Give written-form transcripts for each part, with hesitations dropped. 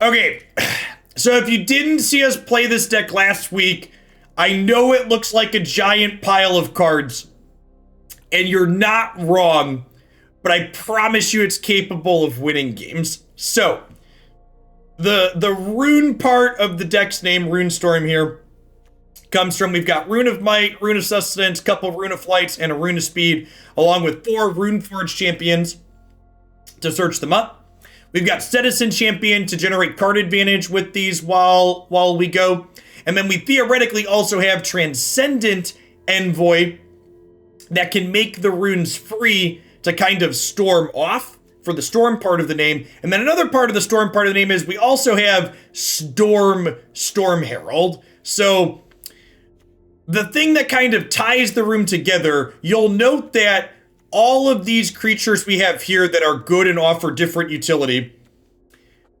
Okay, so if you didn't see us play this deck last week, I know it looks like a giant pile of cards, and you're not wrong, but I promise you it's capable of winning games. So, the rune part of the deck's name, Rune Storm here, comes from, we've got Rune of Might, Rune of Sustenance, couple Rune of Flights, and a Rune of Speed, along with 4 Runeforge Champions to search them up. We've got Setessan Champion to generate card advantage with these while we go. And then we theoretically also have Transcendent Envoy that can make the runes free to kind of storm off for the storm part of the name. And then another part of the storm part of the name is we also have Storm Herald. So the thing that kind of ties the room together, you'll note that all of these creatures we have here that are good and offer different utility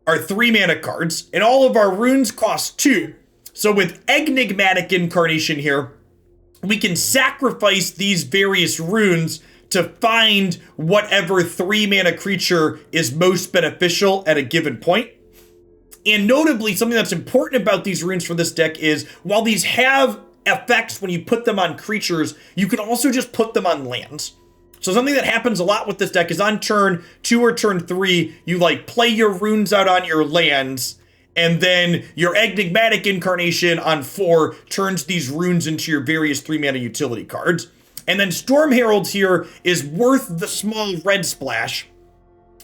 are 3 mana cards, and all of our runes cost 2. So with Enigmatic Incarnation here, we can sacrifice these various runes to find whatever 3 mana creature is most beneficial at a given point. And notably, something that's important about these runes for this deck is, while these have effects when you put them on creatures, you can also just put them on lands. So something that happens a lot with this deck is on turn 2 or turn 3, you like play your runes out on your lands, and then your Enigmatic Incarnation on 4 turns these runes into your various 3 mana utility cards. And then Storm Herald here is worth the small red splash,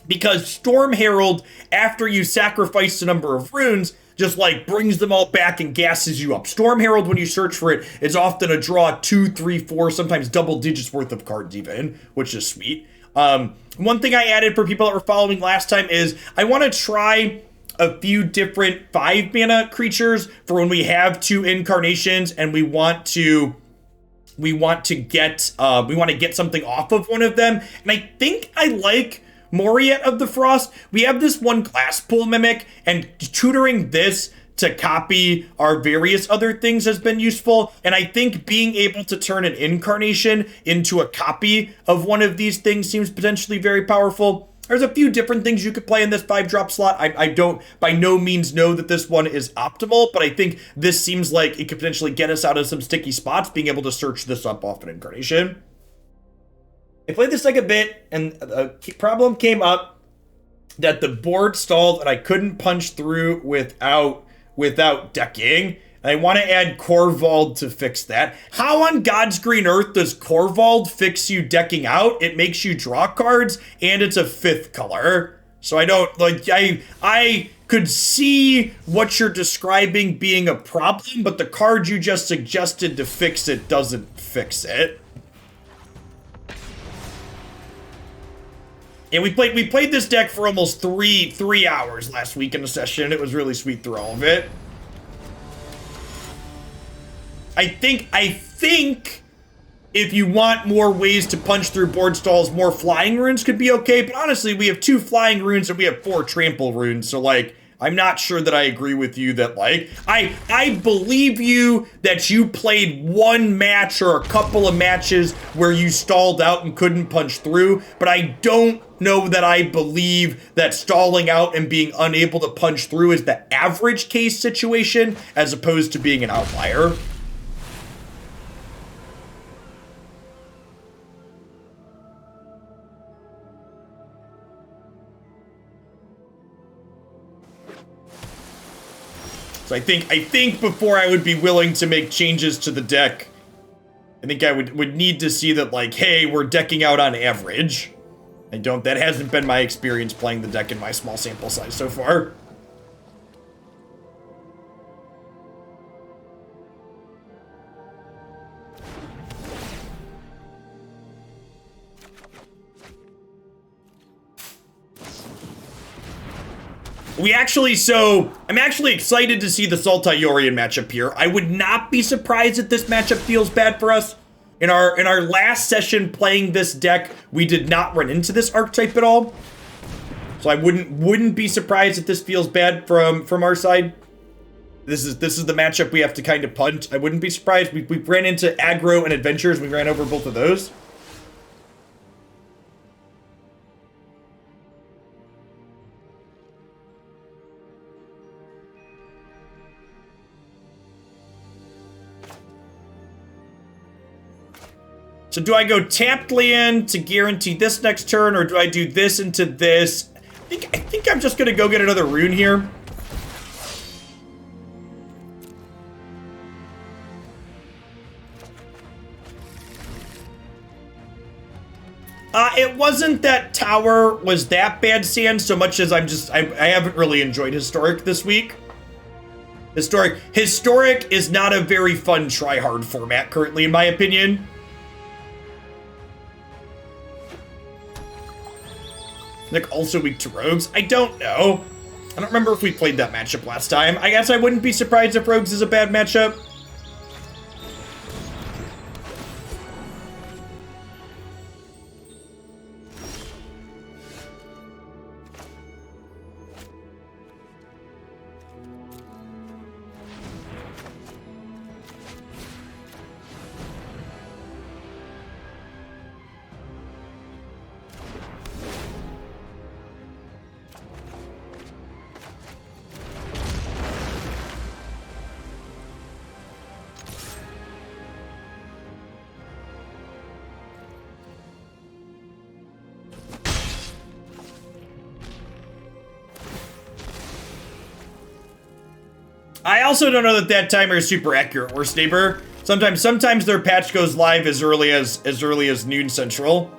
because Storm Herald, after you sacrifice a number of runes, just like brings them all back and gasses you up. Storm Herald, when you search for it, is often a draw 2, 3, 4, sometimes double digits worth of cards even, which is sweet. One thing I added for people that were following last time is I want to try a few different 5 mana creatures for when we have 2 incarnations and we want to get something off of one of them. And I think I like Moriette of the Frost. We have this one Glasspool Mimic, and tutoring this to copy our various other things has been useful. And I think being able to turn an incarnation into a copy of one of these things seems potentially very powerful. There's a few different things you could play in this 5-drop slot. I don't by no means know that this one is optimal, but I think this seems like it could potentially get us out of some sticky spots, being able to search this up off an incarnation. I played this deck a bit, and a problem came up that the board stalled and I couldn't punch through without decking. And I want to add Korvold to fix that. How on God's green earth does Korvold fix you decking out? It makes you draw cards, and it's a 5th color. So I don't, like, I could see what you're describing being a problem, but the card you just suggested to fix it doesn't fix it. And we played this deck for almost three hours last week in a session. It was really sweet through all of it. I think if you want more ways to punch through board stalls, more flying runes could be okay. But honestly, we have 2 flying runes and we have 4 trample runes. So like, I'm not sure that I agree with you that like, I believe you that you played one match or a couple of matches where you stalled out and couldn't punch through, but I don't know that I believe that stalling out and being unable to punch through is the average case situation as opposed to being an outlier. So I think before I would be willing to make changes to the deck, I think I would need to see that, like, hey, we're decking out on average. That hasn't been my experience playing the deck in my small sample size so far. I'm actually excited to see the Sultayorian matchup here. I would not be surprised if this matchup feels bad for us. In our last session playing this deck, we did not run into this archetype at all. So I wouldn't be surprised if this feels bad from our side. This is the matchup we have to kind of punt. I wouldn't be surprised. We ran into aggro and adventures. We ran over both of those. So do I go tapped land to guarantee this next turn, or do I do this into this? I think I'm just gonna go get another rune here. It wasn't that Tower was that bad, Sand, so much as I haven't really enjoyed Historic this week. Historic is not a very fun try-hard format currently, in my opinion. Like, also weak to Rogues? I don't know. I don't remember if we played that matchup last time. I guess I wouldn't be surprised if Rogues is a bad matchup. I also don't know that timer is super accurate, Worst Neighbor. Sometimes their patch goes live as early as noon central.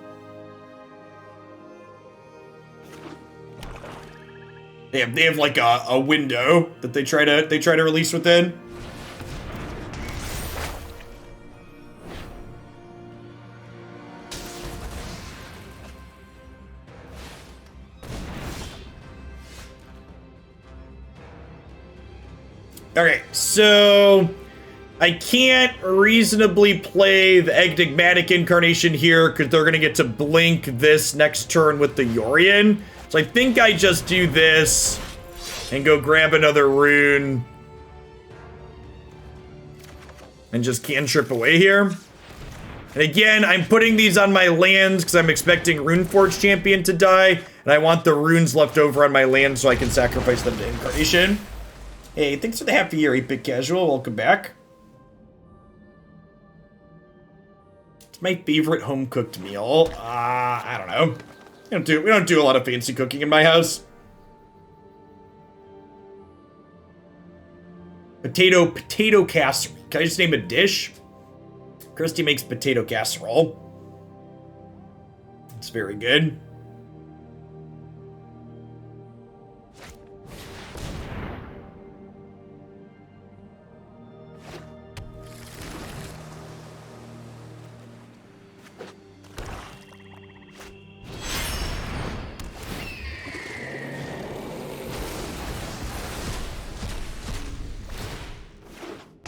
They have like a window that they try to release within. Okay, so I can't reasonably play the Enigmatic Incarnation here because they're going to get to blink this next turn with the Yorion. So I think I just do this and go grab another rune and just cantrip away here. And again, I'm putting these on my lands because I'm expecting Runeforge Champion to die, and I want the runes left over on my land so I can sacrifice them to Incarnation. Hey, thanks for the half a year, 8-Bit Casual. Welcome back. It's my favorite home-cooked meal. I don't know. We don't do a lot of fancy cooking in my house. Potato casserole. Can I just name a dish? Christy makes potato casserole. It's very good.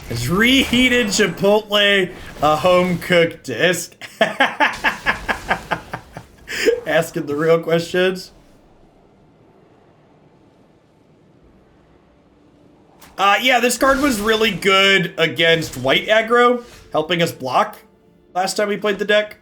Is reheated Chipotle a home-cooked disc? Asking the real questions. Yeah, this card was really good against white aggro, helping us block last time we played the deck.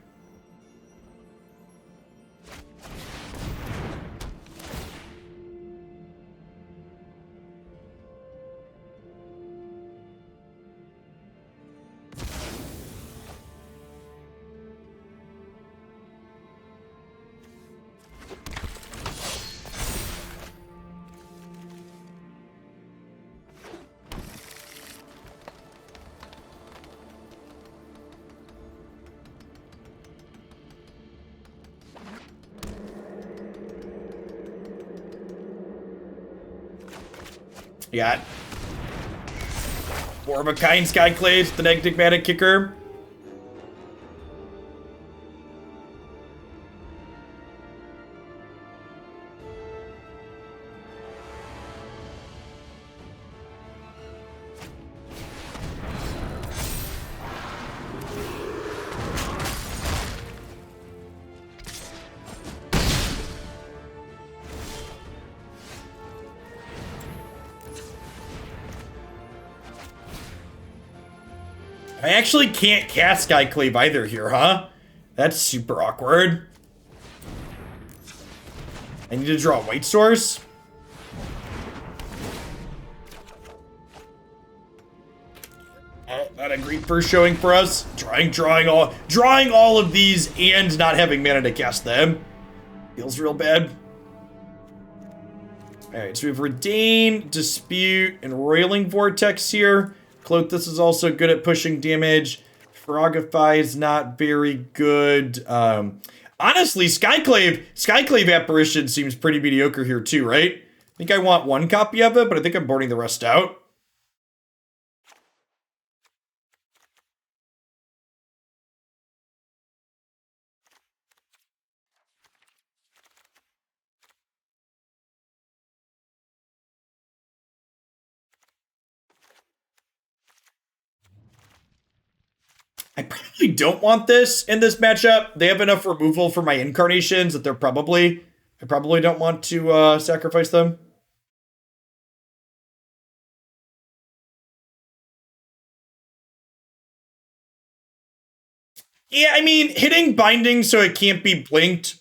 We got four of a kind Skyclaves, the Enigmatic Kicker. I actually can't cast Skyclave either here, huh? That's super awkward. I need to draw a white source. Oh, not a great first showing for us. Drawing all of these and not having mana to cast them. Feels real bad. Alright, so we have Reidane, Dispute, and Roiling Vortex here. Klothys is also good at pushing damage. Frogify is not very good. Honestly, Skyclave Apparition seems pretty mediocre here too, right? I think I want one copy of it, but I think I'm boarding the rest out. I probably don't want this in this matchup. They have enough removal for my incarnations that I probably don't want to sacrifice them. Yeah, I mean, hitting binding so it can't be blinked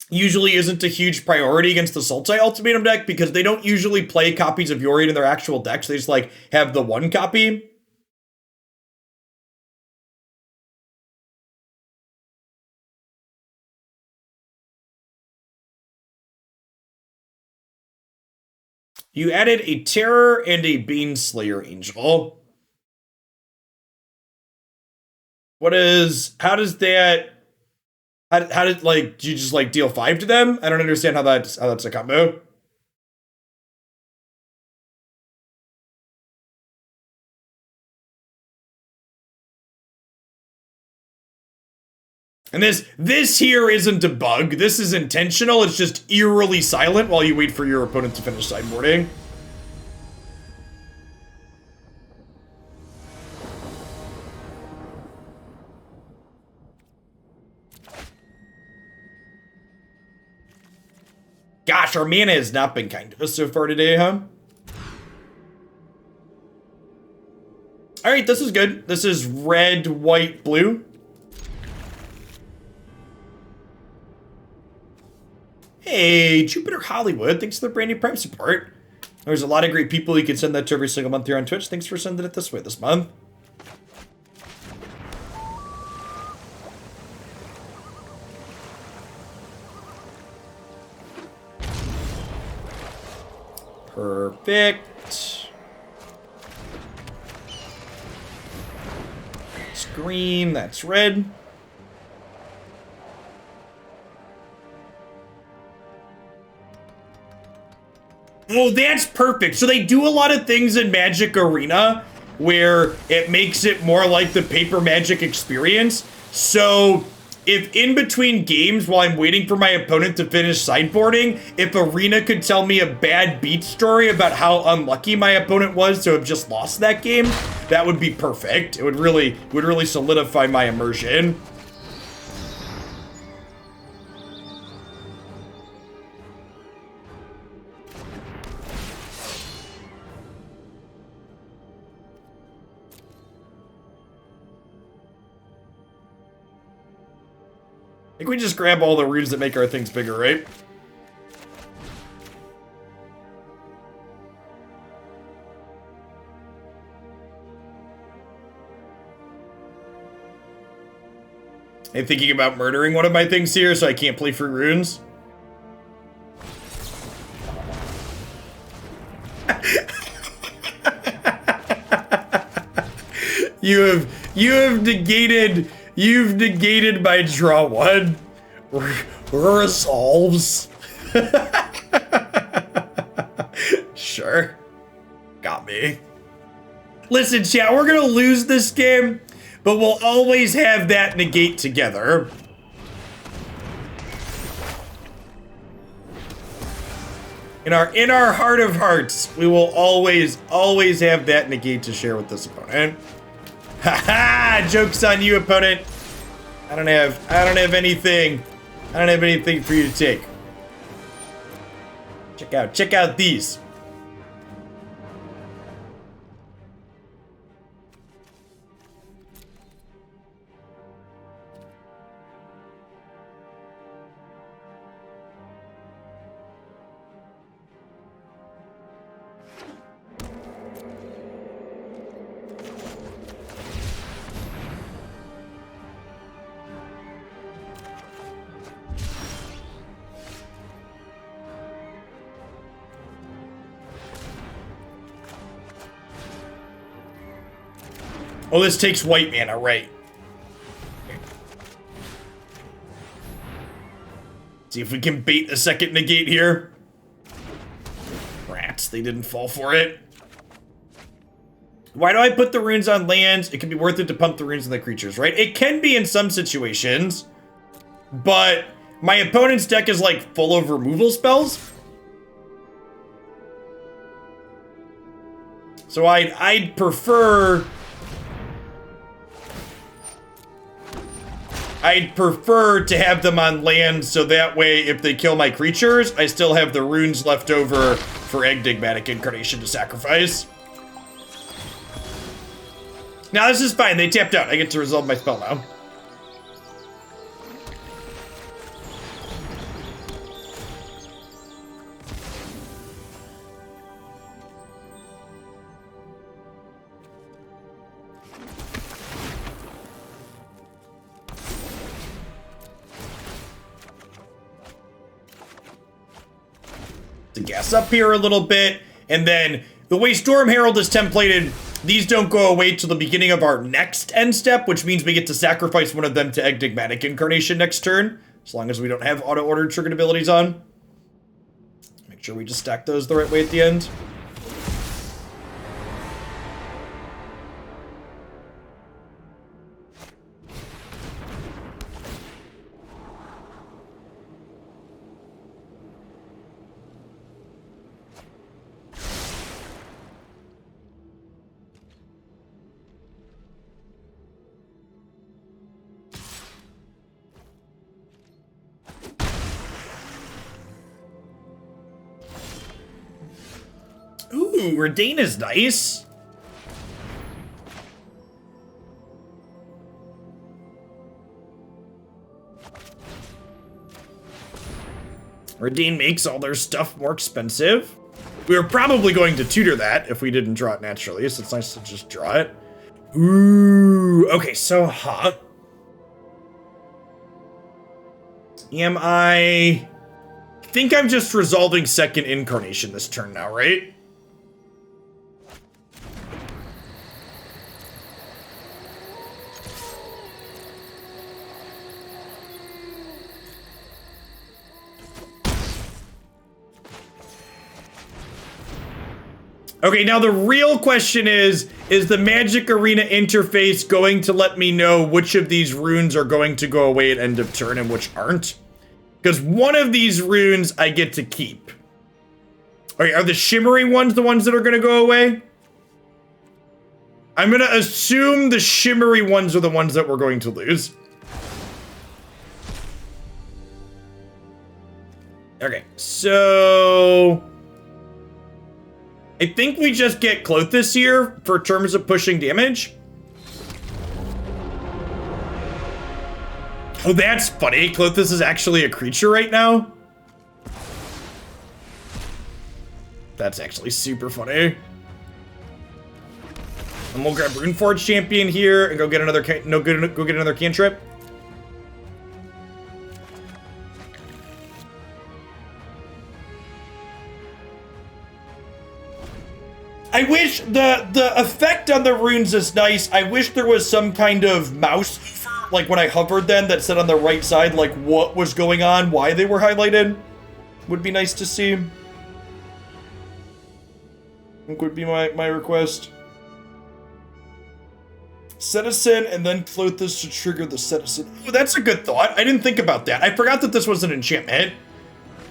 usually isn't a huge priority against the Sultai Ultimatum deck because they don't usually play copies of Yorion in their actual decks. They just like have the one copy. You added a Terror and a Baneslayer Angel. How did, like, do you just, like, deal 5 to them? I don't understand how that's a combo. And this here isn't a bug. This is intentional. It's just eerily silent while you wait for your opponent to finish sideboarding. Gosh, our mana has not been kind to us so far today, huh? Alright, this is good. This is red, white, blue. Hey, Jupiter Hollywood, thanks for the brand new Prime support. There's a lot of great people. You can send that to every single month here on Twitch. Thanks for sending it this way this month. Perfect. It's green, that's red. Oh, that's perfect. So they do a lot of things in Magic Arena where it makes it more like the paper Magic experience. So if in between games while I'm waiting for my opponent to finish sideboarding, if Arena could tell me a bad beat story about how unlucky my opponent was to have just lost that game, that would be perfect. It would really solidify my immersion. I think we just grab all the runes that make our things bigger, right? I'm thinking about murdering one of my things here so I can't play free runes. You've negated my draw one. Resolves. Sure. Got me. Listen, chat, we're gonna lose this game, but we'll always have that negate together. In our heart of hearts, we will always have that negate to share with this opponent. Haha! Joke's on you, opponent. I don't have anything. I don't have anything for you to take. Check out these. Oh, this takes white mana, right. See if we can bait the second negate here. Rats, they didn't fall for it. Why do I put the runes on lands? It can be worth it to pump the runes on the creatures, right? It can be in some situations, but my opponent's deck is like full of removal spells. So I'd prefer to have them on land, so that way if they kill my creatures, I still have the runes left over for Enigmatic Incarnation to sacrifice. Now this is fine, they tapped out. I get to resolve my spell now. To gas up here a little bit, and then the way Storm Herald is templated, these don't go away till the beginning of our next end step, which means we get to sacrifice one of them to Enigmatic Incarnation next turn, as long as we don't have auto-ordered triggered abilities on. Make sure we just stack those the right way at the end. Ooh, Reidane is nice. Reidane makes all their stuff more expensive. We were probably going to tutor that if we didn't draw it naturally, so it's nice to just draw it. Ooh, okay, so, I think I'm just resolving second incarnation this turn now, right? Okay, now the real question is the Magic Arena interface going to let me know which of these runes are going to go away at end of turn and which aren't? Because one of these runes I get to keep. Okay, are the shimmery ones the ones that are going to go away? I'm going to assume the shimmery ones are the ones that we're going to lose. Okay, so I think we just get Klothys here for terms of pushing damage. Oh, that's funny. Klothys is actually a creature right now. That's actually super funny. And we'll grab Runeforge Champion here and go get another go get another cantrip. I wish the effect on the runes is nice. I wish there was some kind of mouse, like when I hovered them, that said on the right side, like what was going on, why they were highlighted. Would be nice to see. I think would be my request. Setessan and then Klothys to trigger the Setessan. Oh, that's a good thought. I didn't think about that. I forgot that this was an enchantment.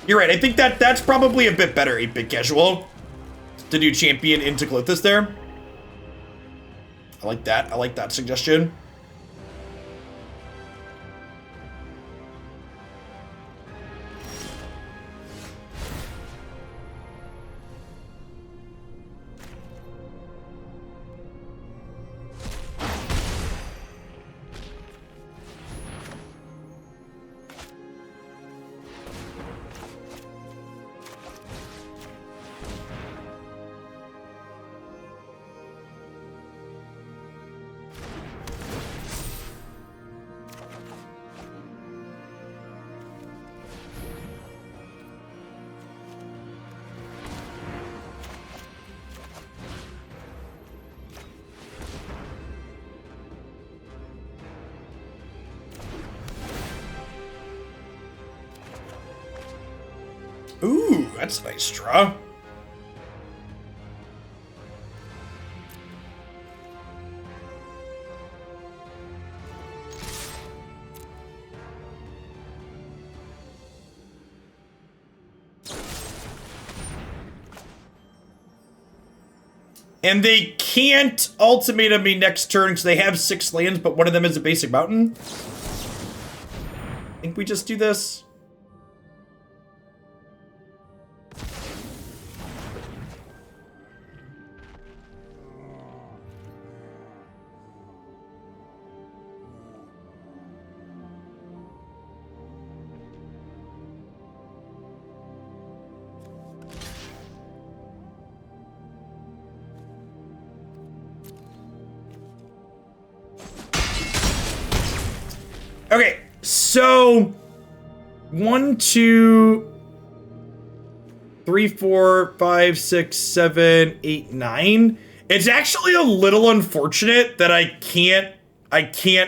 You're right. I think that's probably a bit better, 8-bit casual. To do champion into Klothys there. I like that. I like that suggestion. That's a nice draw. And they can't ultimatum me next turn because they have 6 lands, but one of them is a basic mountain. I think we just do this. Okay, so 1, 2, 3, 4, 5, 6, 7, 8, 9. It's actually a little unfortunate that I can't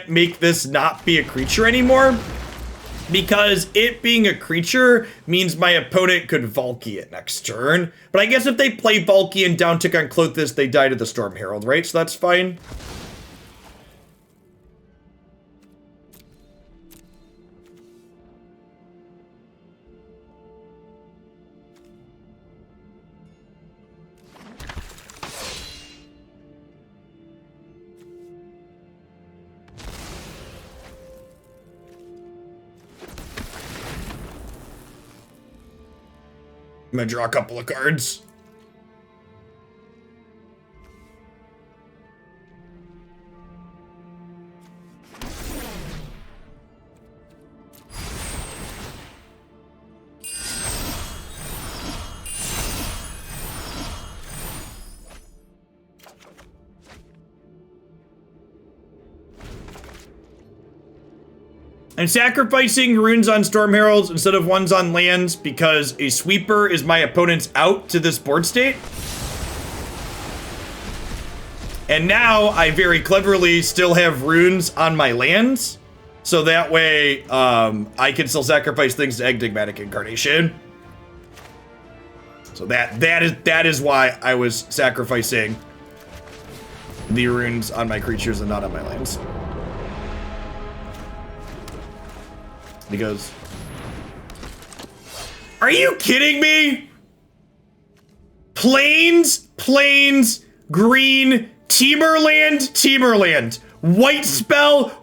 make this not be a creature anymore, because it being a creature means my opponent could Valky it next turn. But I guess if they play Valky and down tick on Klothys, they die to the Storm Herald, right? So that's fine. I'm gonna draw a couple of cards. I'm sacrificing runes on Storm Heralds instead of ones on lands because a sweeper is my opponent's out to this board state. And now I very cleverly still have runes on my lands. So that way I can still sacrifice things to Enigmatic Incarnation. So that is why I was sacrificing the runes on my creatures and not on my lands. He goes, are you kidding me? Plains, green, Teamerland. White spell.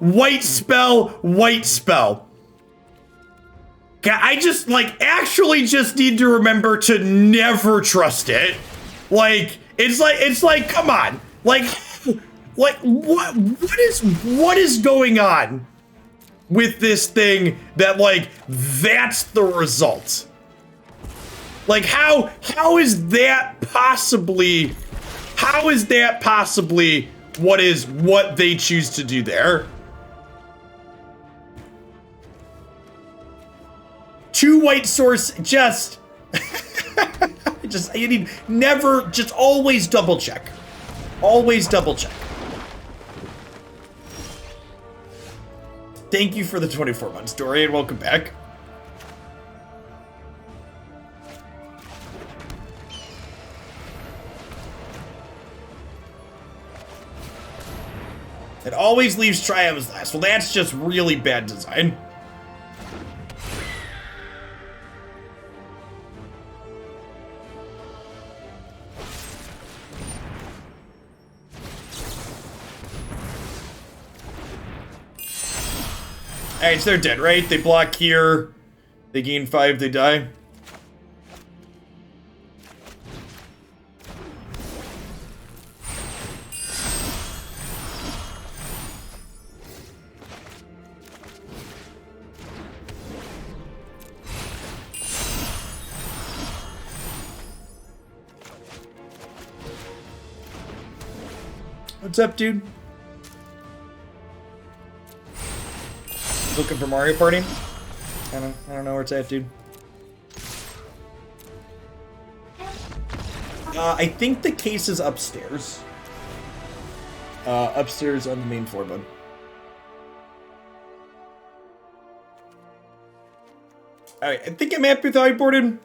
God, I just, actually just need to remember to never trust it. It's like, come on. What is going on with this thing that, that's the result? How is that possibly what they choose to do there? 2 white source, just you need never, just always double check. Always double check. Thank you for the 24 months, Dorian. Welcome back. It always leaves Triomes last. Well, that's just really bad design. Alright, so they're dead, right? They block here. They gain 5, they die. What's up, dude? Looking for Mario Party? I don't know where it's at, dude. I think the case is upstairs. Upstairs on the main floor, bud. Alright, I think I'm happy with how I boarded.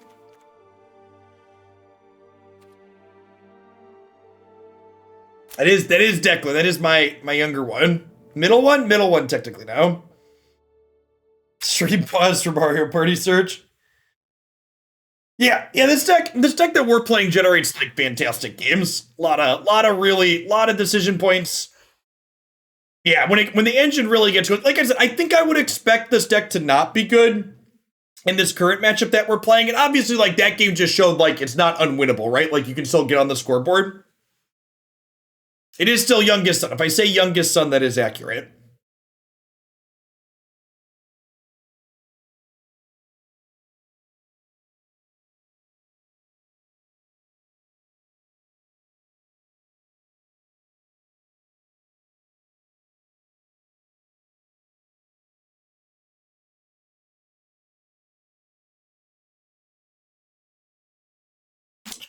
That is Declan. That is my younger one. Middle one technically now. Stream pause for Mario Party search. Yeah, this deck that we're playing generates like fantastic games. A lot of decision points. Yeah, when the engine really gets good, like I said, I think I would expect this deck to not be good in this current matchup that we're playing. And obviously, like, that game just showed, like, it's not unwinnable, right? Like, you can still get on the scoreboard. It is still youngest son. If I say youngest son, that is accurate.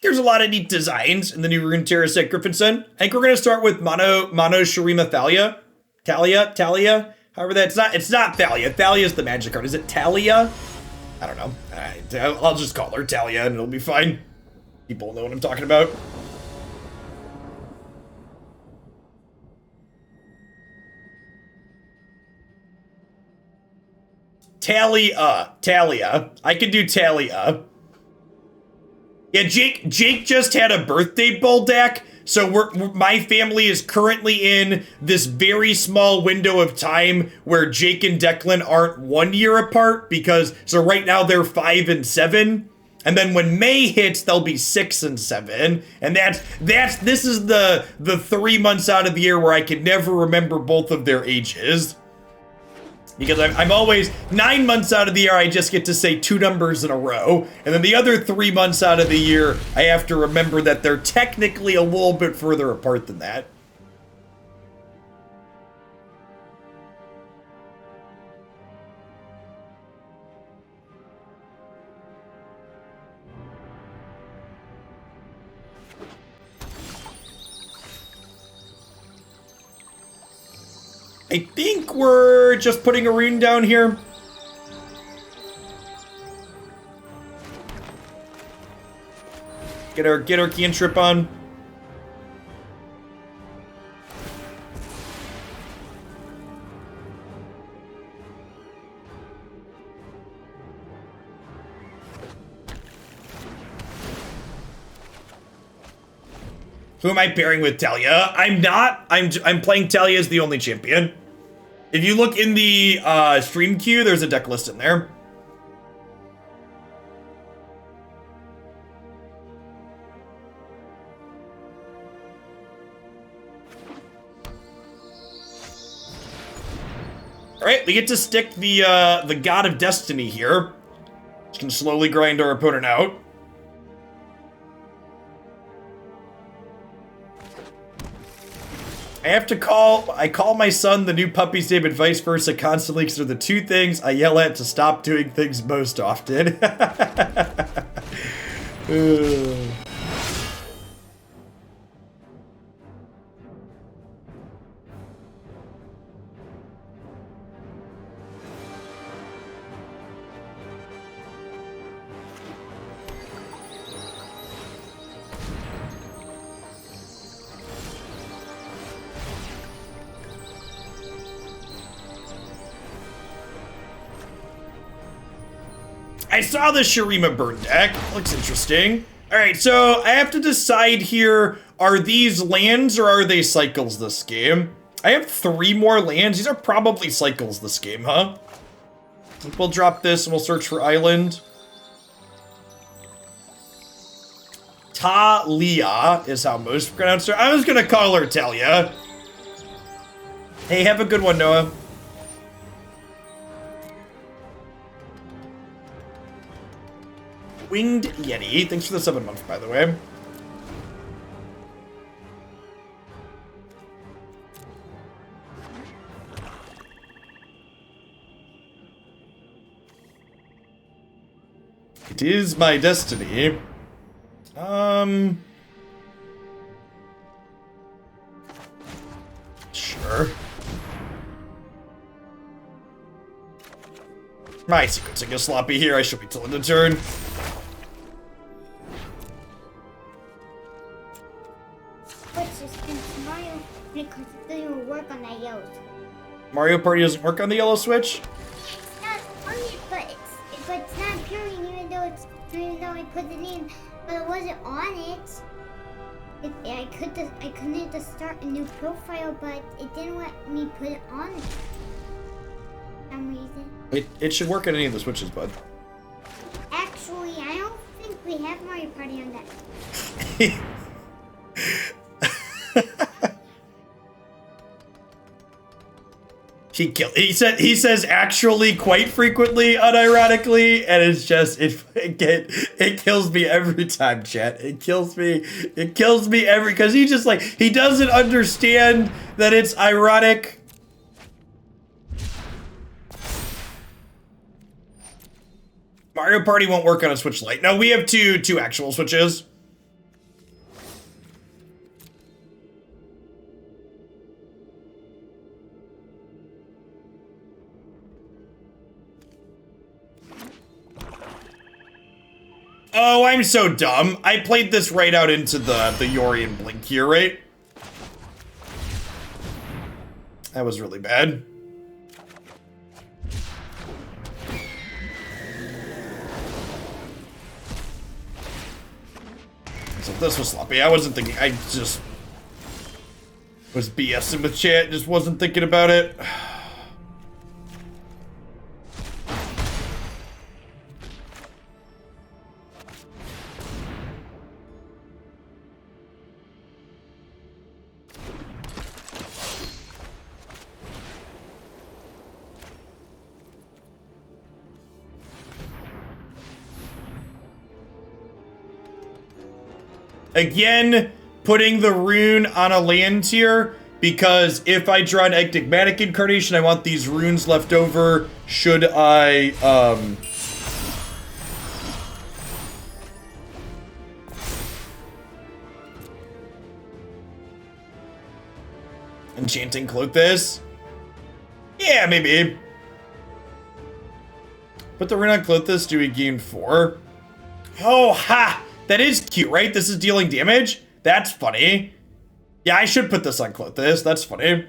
There's a lot of neat designs in the new Runeterra set Griffinson. I think we're going to start with Mono Shurima Thalia. Talia? However, it's not Thalia. Thalia is the magic card. Is it Talia? I don't know. I'll just call her Talia and it'll be fine. People know what I'm talking about. Talia. I can do Talia. Yeah, Jake just had a birthday bowl deck, so my family is currently in this very small window of time where Jake and Declan aren't 1 year apart so right now they're 5 and 7, and then when May hits they'll be 6 and 7, and this is the 3 months out of the year where I can never remember both of their ages. Because I'm always 9 months out of the year, I just get to say 2 numbers in a row. And then the other 3 months out of the year, I have to remember that they're technically a little bit further apart than that. I think we're just putting a rune down here. Get our cantrip on. Who am I pairing with? Talia? I'm not. I'm playing Talia as the only champion. If you look in the stream queue, there's a deck list in there. All right, we get to stick the God of Destiny here. Just can slowly grind our opponent out. I call my son the new puppy's name and vice versa constantly because they're the two things I yell at to stop doing things most often. I saw the Shurima burn deck. Looks interesting. All right, so I have to decide here, are these lands or are they cycles this game? I have 3 more lands. These are probably cycles this game, huh? We'll drop this and we'll search for island. Talia is how most pronounce her. I was gonna call her Talia. Hey, have a good one, Noah. Winged Yeti. Thanks for the 7 months, by the way. It is my destiny. Sure. My sequencing is sloppy here. I should be till end of turn. switches since Mario because it doesn't work on that yellow switch. Mario Party doesn't work on the yellow switch? It's not on it, but it's not appearing even though I put it in, but it wasn't on it. I couldn't just start a new profile, but it didn't let me put it on it for some reason. It should work on any of the switches, bud. Actually, I don't think we have Mario Party on that. He says actually quite frequently, unironically, and it's just it kills me every time, chat. It kills me because he doesn't understand that it's ironic. Mario Party won't work on a Switch Lite. No, we have two actual Switches. Oh, I'm so dumb. I played this right out into the Yori and Blink here, right? That was really bad. So this was sloppy. I wasn't thinking. I just was BSing with chat. Just wasn't thinking about it. Again, putting the rune on a land tier, because if I draw an Enigmatic Incarnation, I want these runes left over should I, Enchanting Klothys? Yeah, maybe. Put the rune on Klothys, do we gain 4? Oh, ha! That is cute, right? This is dealing damage? That's funny. Yeah, I should put this on Klothys. That's funny.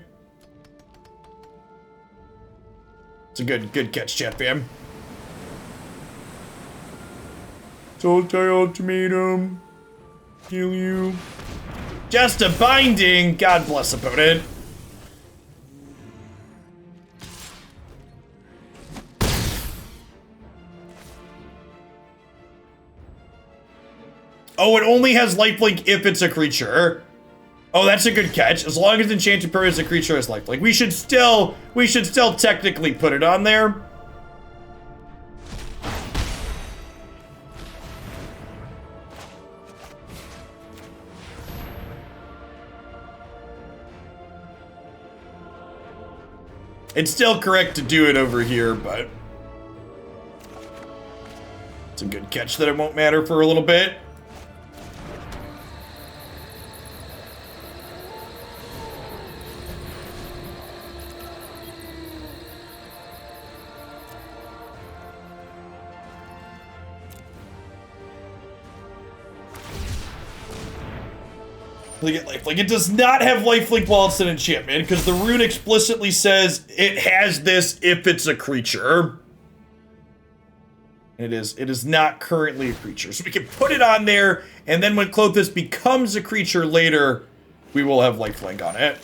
It's a good catch, chat fam. Ultimatum. Heal you. Just a binding. God bless opponent. Oh, it only has lifelink if it's a creature. Oh, that's a good catch. As long as Enchanted Prayer is a creature as lifelink. We should still technically put it on there. It's still correct to do it over here, but it's a good catch that it won't matter for a little bit. Lifelink. It does not have lifelink while it's an enchantment, because the rune explicitly says it has this if it's a creature. It is not currently a creature. So we can put it on there, and then when Klothys becomes a creature later, we will have lifelink on it.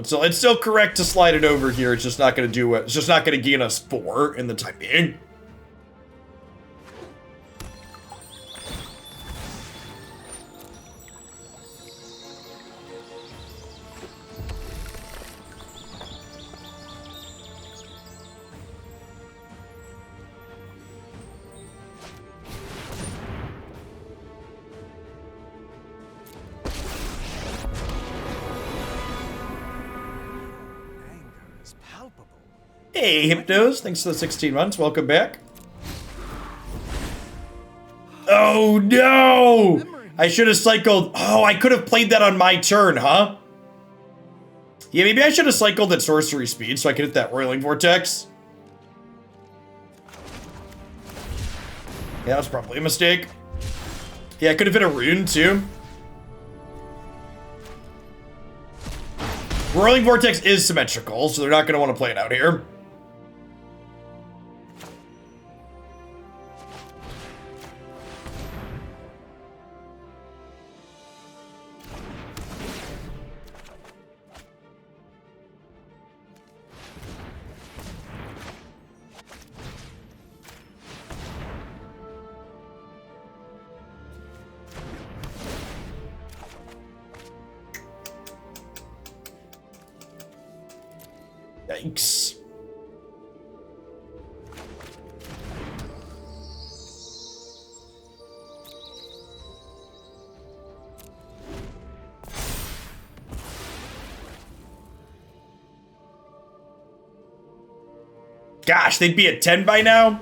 So it's still correct to slide it over here. It's just not going to do it. It's just not going to gain us 4 in the time being. Hey, Hypnos, thanks for the 16 months. Welcome back. Oh, no! I should have cycled. Oh, I could have played that on my turn, huh? Yeah, maybe I should have cycled at sorcery speed so I could hit that Roiling Vortex. Yeah, that was probably a mistake. Yeah, I could have hit a rune, too. Roiling Vortex is symmetrical, so they're not going to want to play it out here. Yikes. Gosh, they'd be at 10 by now.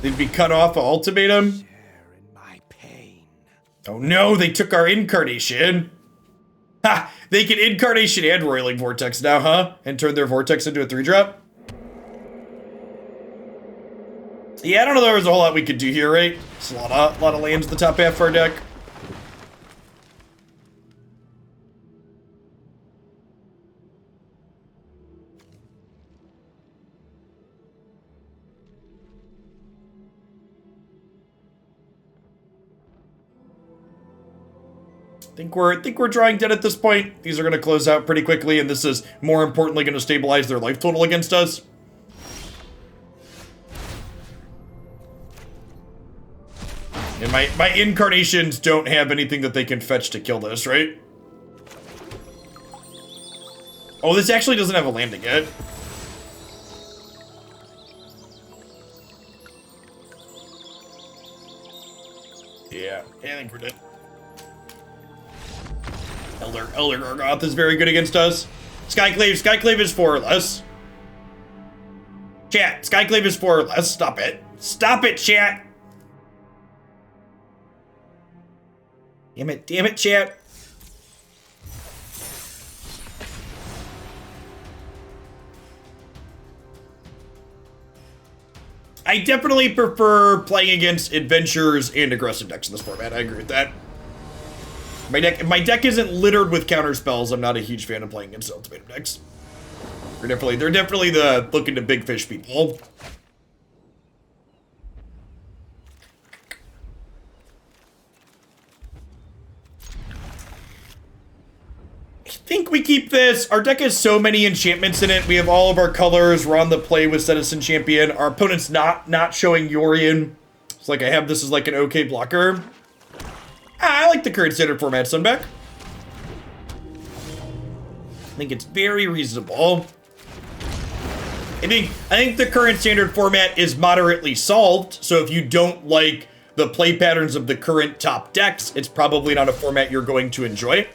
They'd be cut off an ultimatum. Oh no, they took our incarnation. Ha! They can incarnation and Roiling Vortex now, huh? And turn their Vortex into a 3-drop? Yeah, I don't know there was a whole lot we could do here, right? It's a lot of lands at the top half of our deck. I think we're drawing dead at this point. These are going to close out pretty quickly, and this is more importantly going to stabilize their life total against us. And my incarnations don't have anything that they can fetch to kill this, right? Oh, this actually doesn't have a landing yet. Yeah, I think we're dead. Elder Gargoth is very good against us. Skyclave is 4 or less. Chat, Skyclave is 4 or less. Stop it. Stop it, chat. Damn it, chat. I definitely prefer playing against adventures and aggressive decks in this format. I agree with that. My deck isn't littered with counter spells. I'm not a huge fan of playing against ultimatum decks. They're definitely the looking to big fish people. I think we keep this. Our deck has so many enchantments in it. We have all of our colors. We're on the play with Setessan Champion. Our opponent's not showing Yorion. It's like I have this as like an okay blocker. I like the current standard format, Sunback. I think it's very reasonable. I think the current standard format is moderately solved, so if you don't like the play patterns of the current top decks, it's probably not a format you're going to enjoy.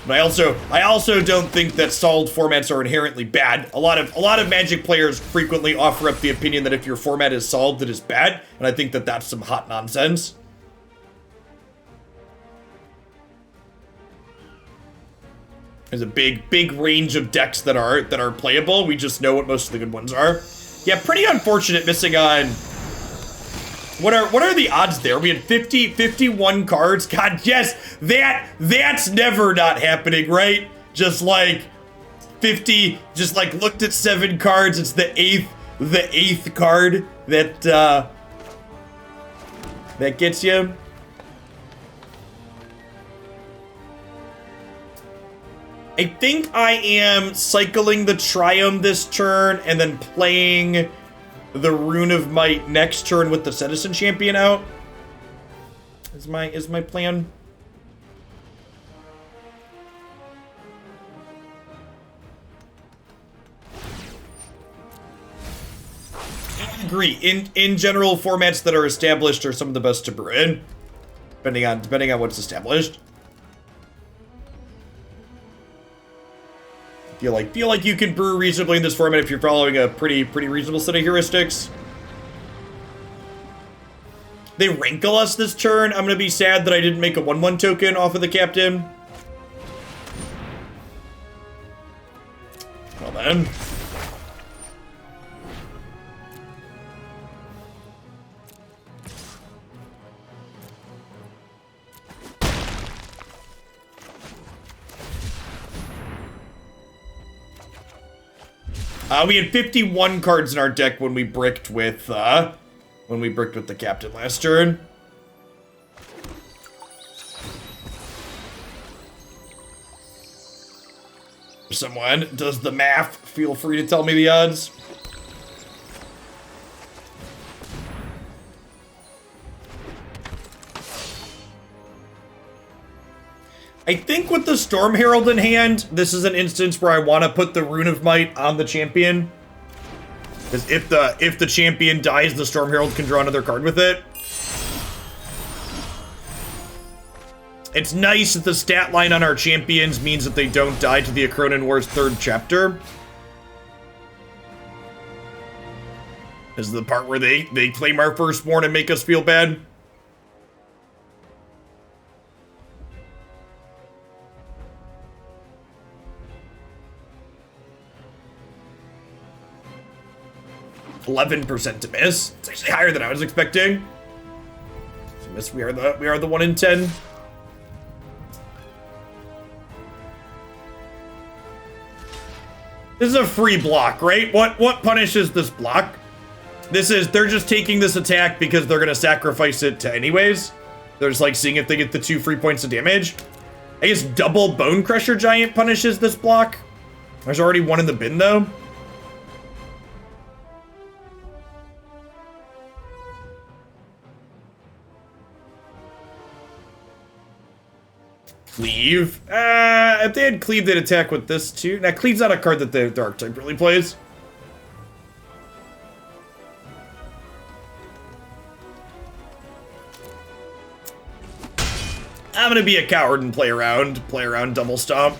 But I also don't think that solved formats are inherently bad. A lot of Magic players frequently offer up the opinion that if your format is solved, it is bad, and I think that that's some hot nonsense. There's a big range of decks that are playable. We just know what most of the good ones are. Yeah, pretty unfortunate missing on. What are the odds there? We had 51 cards. God, yes, that's never not happening, right? Just like 50, just like looked at 7 cards. It's the eighth card that gets you. I think I am cycling the Triome this turn and then playing the Rune of Might next turn with the Setessan Champion out. Is my plan. I agree. In general, formats that are established are some of the best to brew in, depending on what's established. Feel like you can brew reasonably in this format if you're following a pretty reasonable set of heuristics. They wrinkle us this turn. I'm gonna be sad that I didn't make a 1/1 token off of the captain. Well then. We had 51 cards in our deck when we bricked with the captain last turn. If someone does the math, feel free to tell me the odds. I think with the Storm Herald in hand, this is an instance where I want to put the Rune of Might on the champion. Because if the champion dies, the Storm Herald can draw another card with it. It's nice that the stat line on our champions means that they don't die to the Akronan War's 3rd chapter. This is the part where they claim our firstborn and make us feel bad. %11 to miss. It's actually higher than I was expecting. So miss, we are the 1 in 10. This is a free block, right? What punishes this block? They're just taking this attack because they're gonna sacrifice it to anyways. They're just like seeing if they get the 2 free points of damage. I guess double Bone Crusher Giant punishes this block. There's already one in the bin though. Cleave. If they had Cleave, they'd attack with this too. Now, Cleave's not a card that the archetype really plays. I'm gonna be a coward and play around double stomp.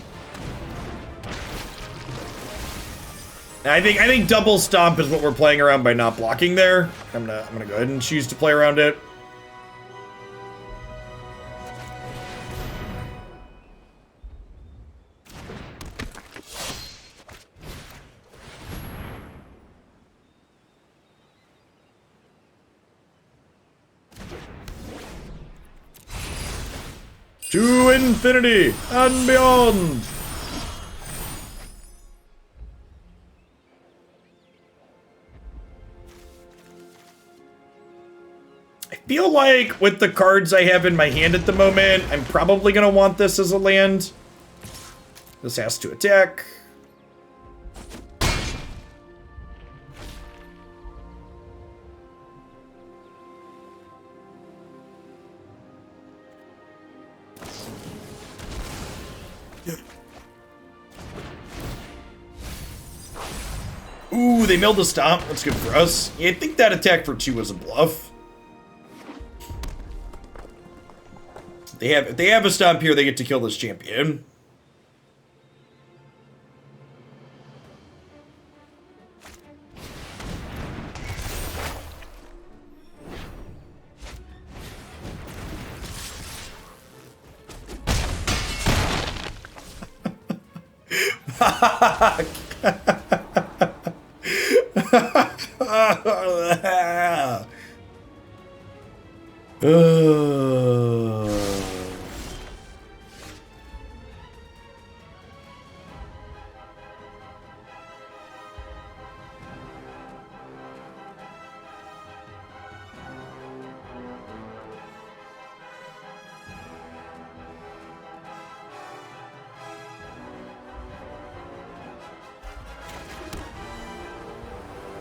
I think double stomp is what we're playing around by not blocking there. I'm gonna go ahead and choose to play around it. To infinity and beyond! I feel like with the cards I have in my hand at the moment, I'm probably going to want this as a land. This has to attack. Ooh, they milled the stomp. That's good for us. Yeah, I think that attack for 2 was a bluff. If they have a stomp here, they get to kill this champion.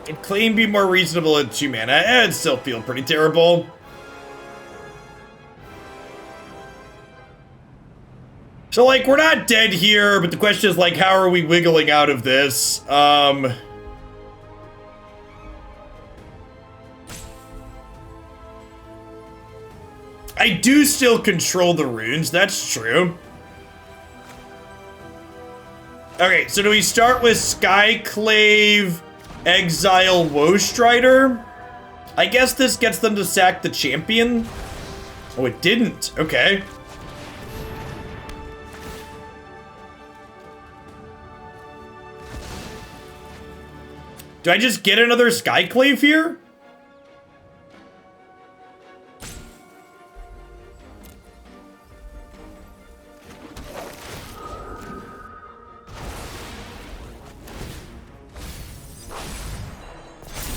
It claim be more reasonable at 2 mana. It'd still feel pretty terrible. So, like, we're not dead here, but the question is, like, how are we wiggling out of this? I do still control the runes, that's true. Okay, so do we start with Skyclave, Exile, Woe Strider? I guess this gets them to sack the champion. Oh, it didn't. Okay. Do I just get another Skyclave here?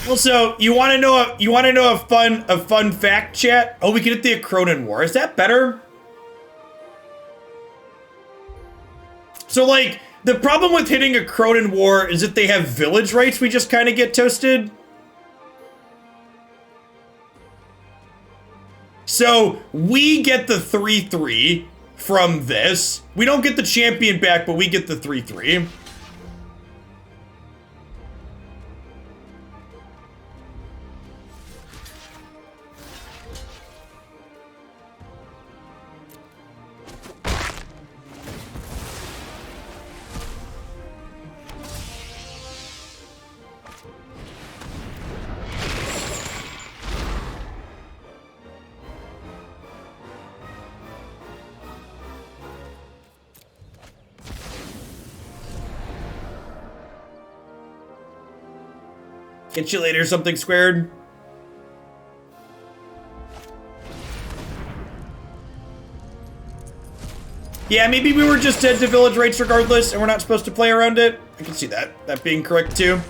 Also, you want to know a fun fact, chat? Oh, we can hit the Cronin War. Is that better? So, like, the problem with hitting a Cronin War is that they have village rights. We just kind of get toasted. So we get the 3/3 from this. We don't get the champion back, but we get the 3/3. Get you later, something squared. Yeah, maybe we were just dead to village rights regardless, and we're not supposed to play around it. I can see that being correct too.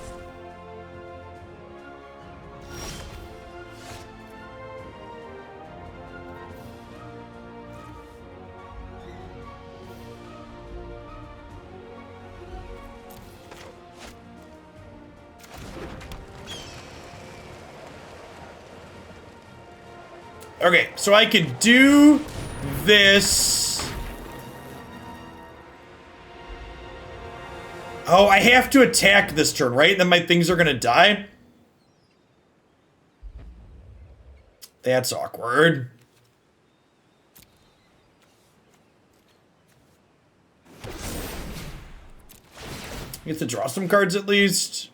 Okay, so I could do this. Oh, I have to attack this turn, right? Then my things are gonna die. That's awkward. I get to draw some cards at least.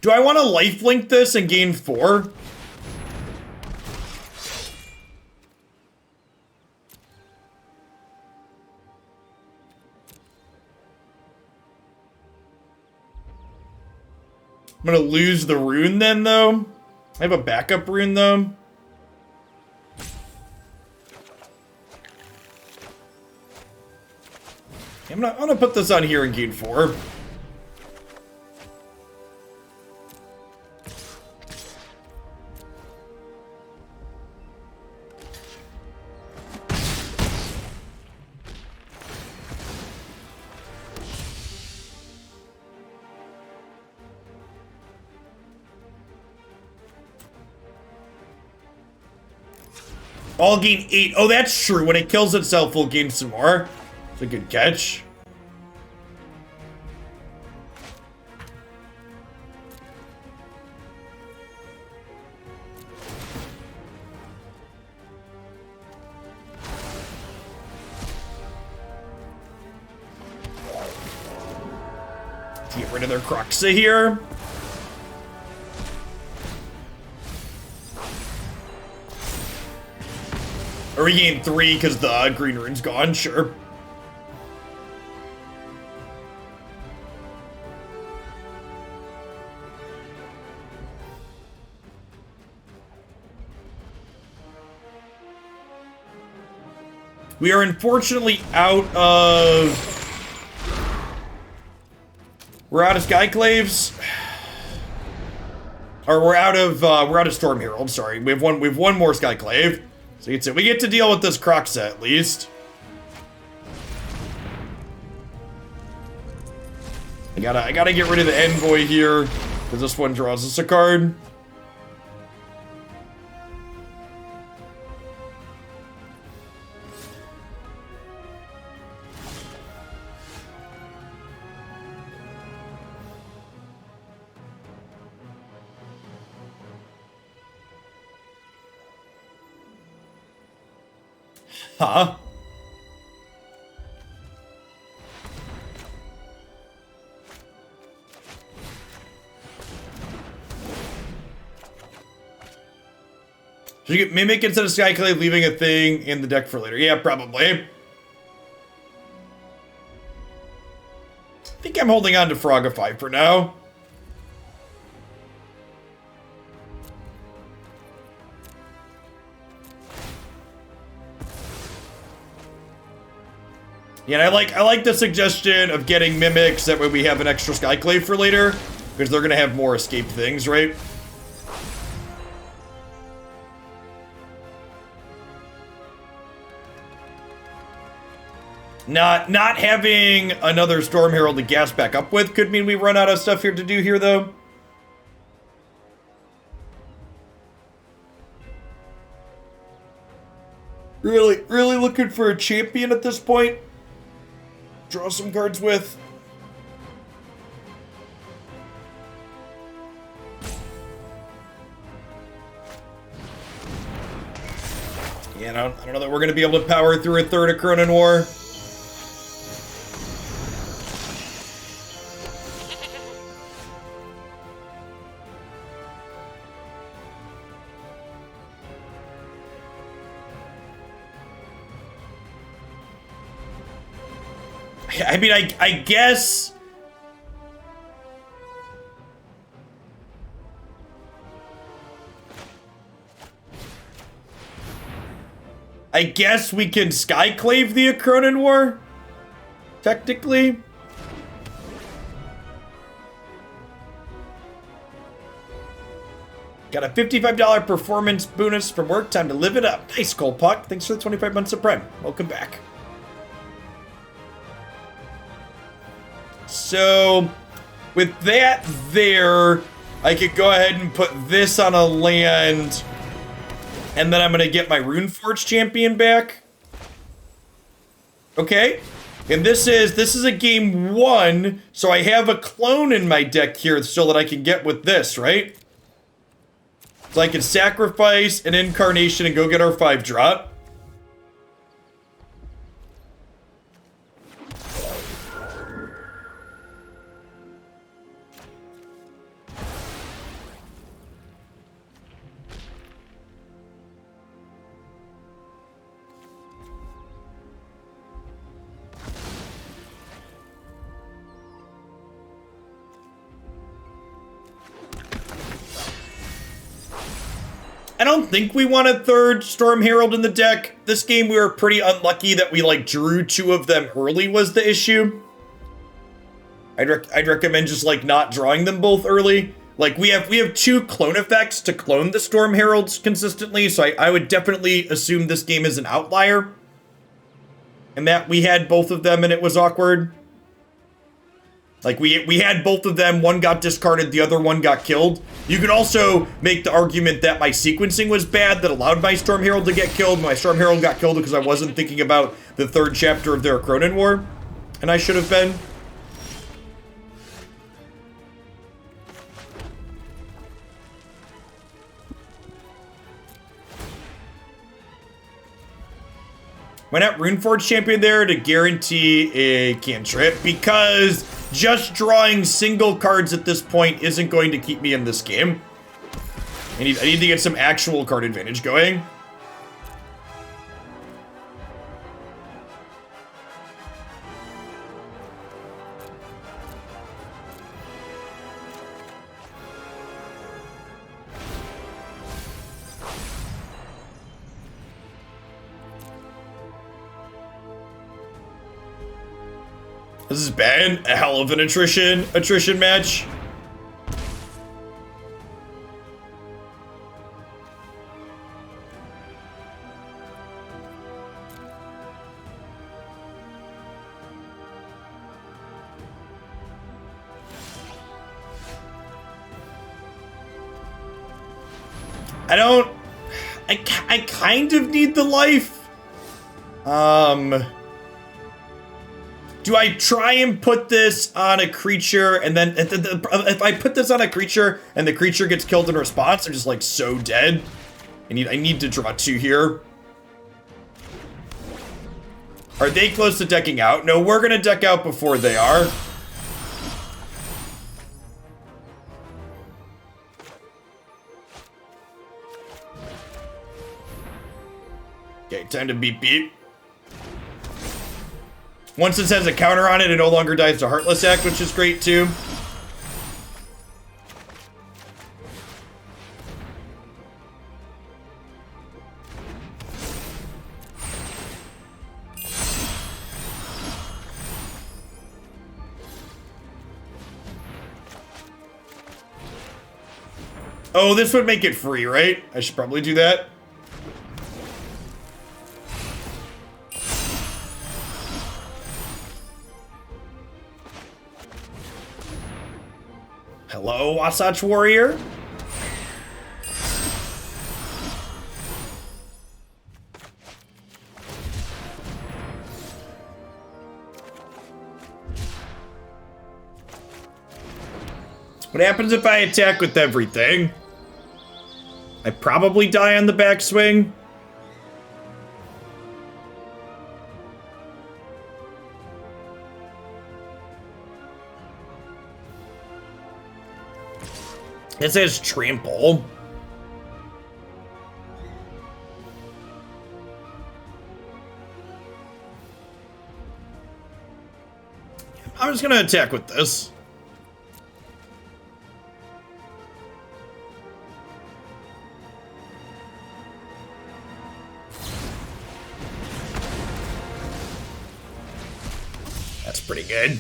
Do I want to lifelink this and gain 4? I'm gonna lose the rune then, though. I have a backup rune, though. I'm gonna put this on here and gain 4. I'll gain 8. Oh, that's true. When it kills itself, we'll gain some more. It's a good catch. Get rid of their Croxa here. Or we gain 3 because the green rune's gone, sure. We are unfortunately out of... We're out of Skyclaves. Or we're out of Storm Herald, sorry. We have one more Skyclave. So we get to deal with this Croxa at least. I gotta get rid of the Envoy here, because this one draws us a card. Huh? Should you get Mimic instead of Skyclave, leaving a thing in the deck for later? Yeah, probably. I think I'm holding on to Frogify for now. Yeah, and I like the suggestion of getting mimics, that way we have an extra Skyclave for later, because they're gonna have more escape things, right? Not having another Storm Herald to gas back up with could mean we run out of stuff here to do here, though. Really looking for a champion at this point. Draw some cards with. Yeah, I don't know that we're going to be able to power through a third of Cronin War. I mean, I guess... I guess we can Skyclave the Cronin War? Technically? Got a $55 performance bonus from work. Time to live it up. Nice, Cole Puck. Thanks for the 25 months of Prime. Welcome back. So, with that there, I could go ahead and put this on a land, and then I'm going to get my Runeforge Champion back. Okay, and this is a game 1, so I have a clone in my deck here still that I can get with this, right? So I can sacrifice an Incarnation and go get our 5-drop. I don't think we want a third Storm Herald in the deck. This game we were pretty unlucky that we like drew 2 of them early was the issue. I'd recommend just like not drawing them both early. Like we have 2 clone effects to clone the Storm Heralds consistently, so I would definitely assume this game is an outlier. And that we had both of them and it was awkward. Like, we had both of them, one got discarded, the other one got killed. You could also make the argument that my sequencing was bad, that allowed my Storm Herald to get killed. My Storm Herald got killed because I wasn't thinking about the 3rd chapter of their Cronin War. And I should have been. Why not Runeforge Champion there to guarantee a cantrip? Because just drawing single cards at this point isn't going to keep me in this game. I need to get some actual card advantage going. This has been a hell of an attrition match. I kind of need the life. Do I try and put this on a creature and then if I put this on a creature and the creature gets killed in response, I'm just like so dead. I need to draw 2 here. Are they close to decking out? No, we're gonna deck out before they are. Okay, time to beat. Once this has a counter on it, it no longer dies to Heartless Act, which is great too. Oh, this would make it free, right? I should probably do that. Hello, Wasatch Warrior. What happens if I attack with everything? I probably die on the backswing. It says trample. I'm just gonna attack with this. That's pretty good.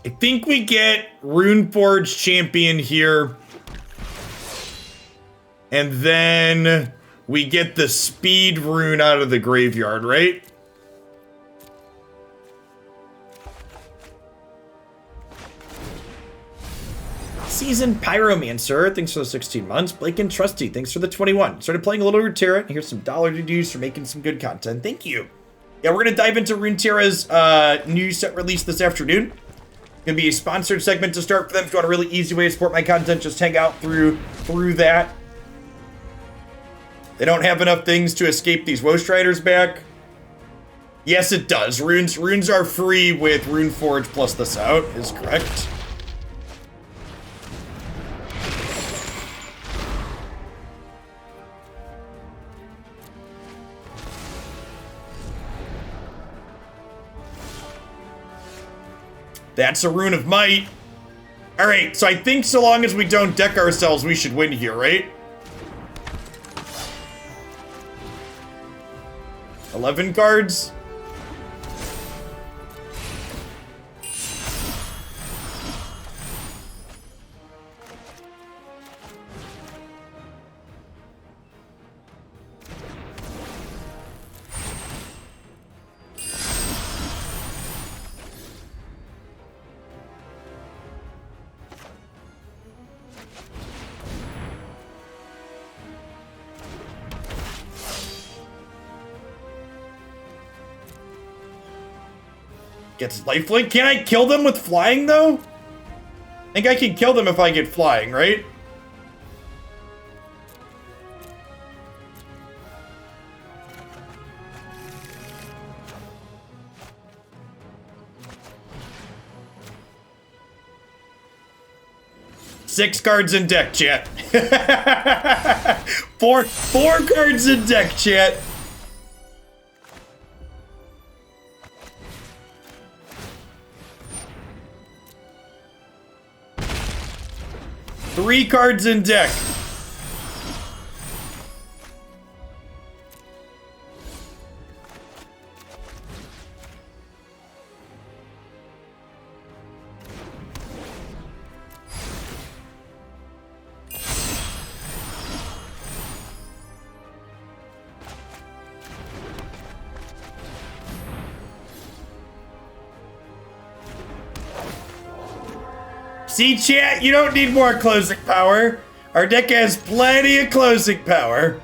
I think we get Runeforge Champion here. And then we get the Speed rune out of the graveyard, right? Seasoned Pyromancer, thanks for the 16 months. Blake and Trusty, thanks for the 21. Started playing a little Runeterra, and here's some dollar to-dos for making some good content. Thank you. Yeah, we're going to dive into Runeterra's new set release this afternoon. Gonna be a sponsored segment to start for them. If you want a really easy way to support my content, just hang out through that. They don't have enough things to escape these Woe Striders back. Yes, it does. Runes are free with Runeforge plus this out, is correct. That's a Rune of Might. All right, so I think so long as we don't deck ourselves, we should win here, right? 11 cards. Gets lifelink. Can I kill them with flying, though? I think I can kill them if I get flying, right? Six cards in deck, chat. Four cards in deck, chat. Three cards in deck. See, chat, you don't need more closing power. Our deck has plenty of closing power.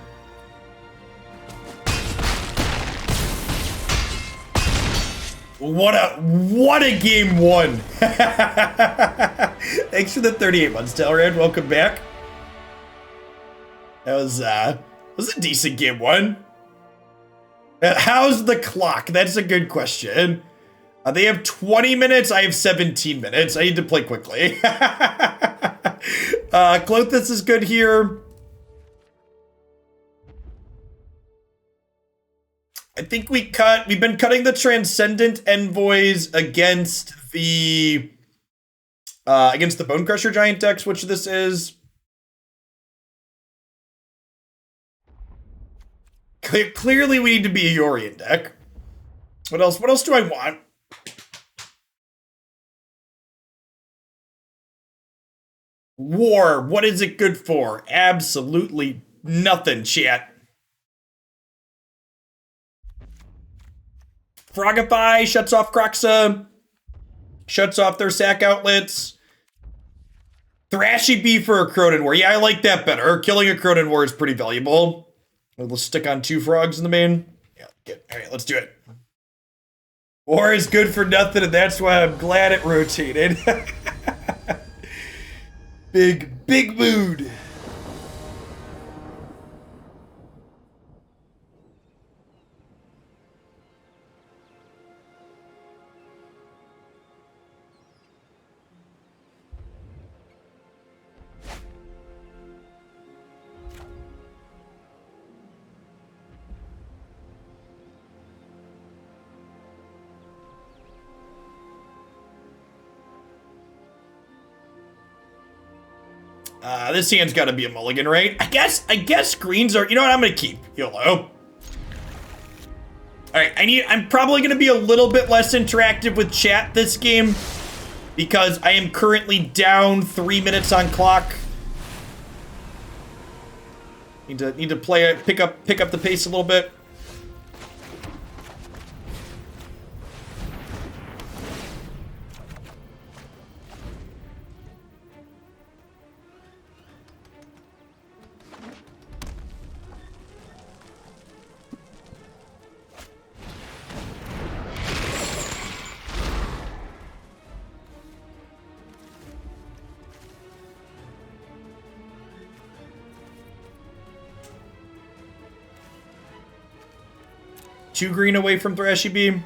What a game one. Thanks for the 38 months, Telrad. Welcome back. That was a decent game one. How's the clock? That's a good question. They have 20 minutes. I have 17 minutes. I need to play quickly. Klothys is good here. I think we've been cutting the Transcendent Envoys against the Bone Crusher Giant decks, which this is. Clearly we need to be a Yorion deck. What else do I want? War, what is it good for? Absolutely nothing, chat. Frogify shuts off Kroxa, shuts off their sack outlets. Thrashy B for a Cronin War. Yeah, I like that better. Killing a Cronin War is pretty valuable. Let's stick on 2 frogs in the main. Yeah, good. All right, let's do it. War is good for nothing, and that's why I'm glad it rotated. Big mood. This hand's got to be a mulligan, right? I guess greens are. You know what? I'm gonna keep YOLO. All right, I'm probably gonna be a little bit less interactive with chat this game because I am currently down 3 minutes on clock. Need to play it, pick up the pace a little bit. Two green away from Thrashy Beam.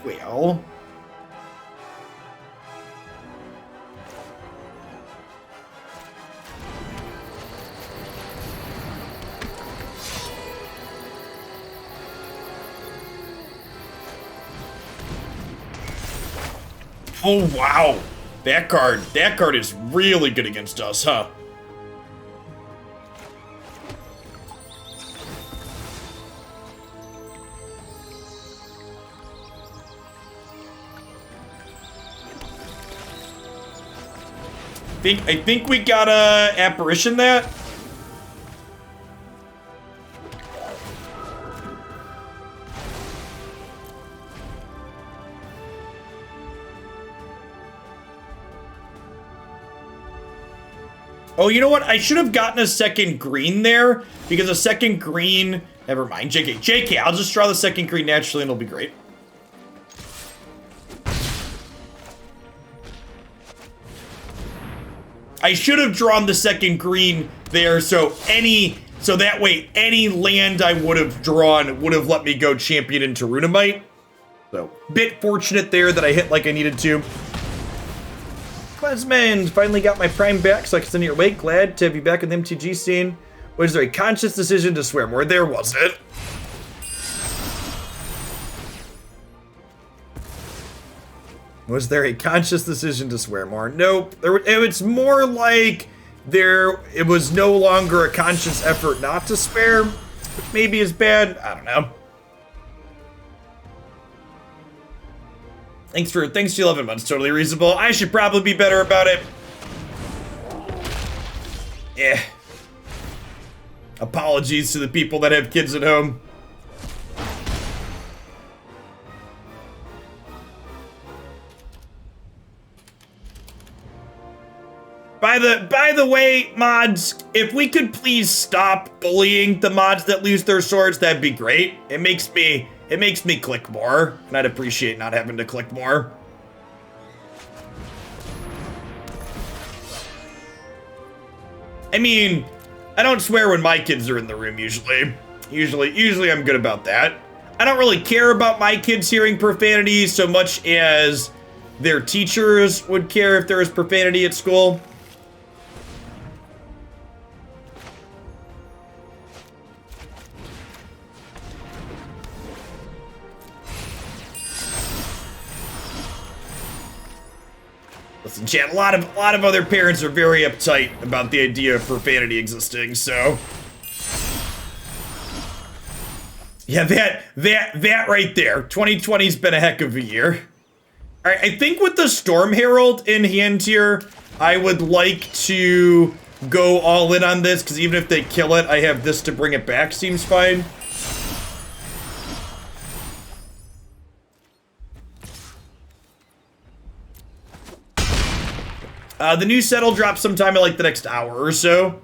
Well. Oh, wow. That card is really good against us, huh? I think we got a apparition that. Oh, you know what? I should have gotten a second green there, because a second green... Never mind. JK, I'll just draw the second green naturally and it'll be great. I should have drawn the second green there, so that way any land I would have drawn would have let me go champion into Rune of Might. So, bit fortunate there that I hit like I needed to. Klesman, finally got my prime back so I can send your way. Glad to have you back in the MTG scene. Was there a conscious decision to swear more? There wasn't. Was there a conscious decision to swear more? Nope. It's more like it was no longer a conscious effort not to swear, which maybe is bad. I don't know. Thanks for 11 months. Totally reasonable. I should probably be better about it. Yeah. Apologies to the people that have kids at home. By the way, mods, if we could please stop bullying the mods that lose their swords, that'd be great. It makes me click more, and I'd appreciate not having to click more. I mean, I don't swear when my kids are in the room usually. Usually I'm good about that. I don't really care about my kids hearing profanity so much as their teachers would care if there was profanity at school. Listen, chat, a lot of other parents are very uptight about the idea of profanity existing, so. Yeah, that right there. 2020's been a heck of a year. All right, I think with the Storm Herald in hand here, I would like to go all in on this, because even if they kill it, I have this to bring it back. Seems fine. The new set will drop sometime in like the next hour or so.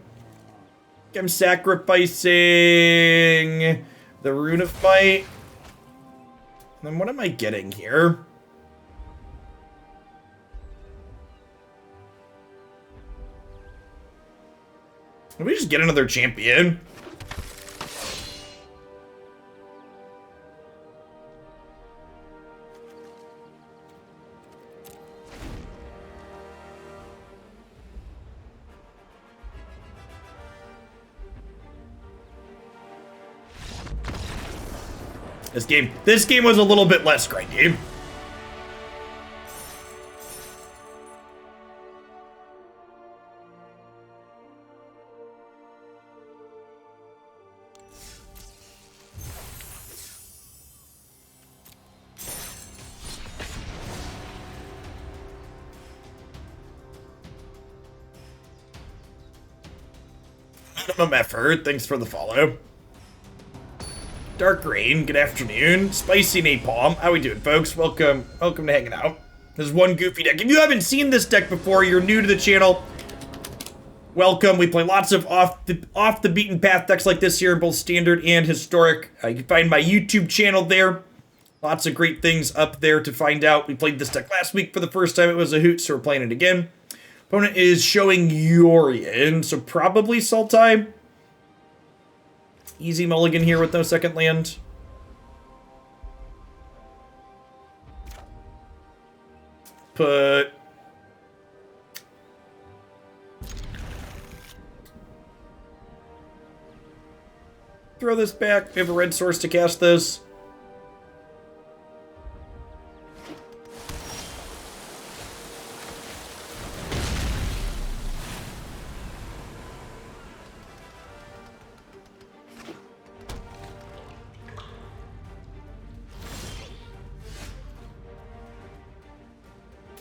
I'm sacrificing the Rune of Might. Then what am I getting here? Can we just get another champion? This game was a little bit less grindy. Minimum effort, thanks for the follow. Dark Rain, good afternoon. Spicy Napalm, how we doing, folks? Welcome to hanging out. There's one goofy deck. If you haven't seen this deck before, you're new to the channel, welcome. We play lots of off the beaten path decks like this here in both standard and historic. You can find my YouTube channel there. Lots of great things up there to find out. We played this deck last week for the first time. It was a hoot, so we're playing it again. Opponent is showing Yorion, so probably Sultai. Easy mulligan here with no second land. Put... Throw this back. We have a red source to cast this.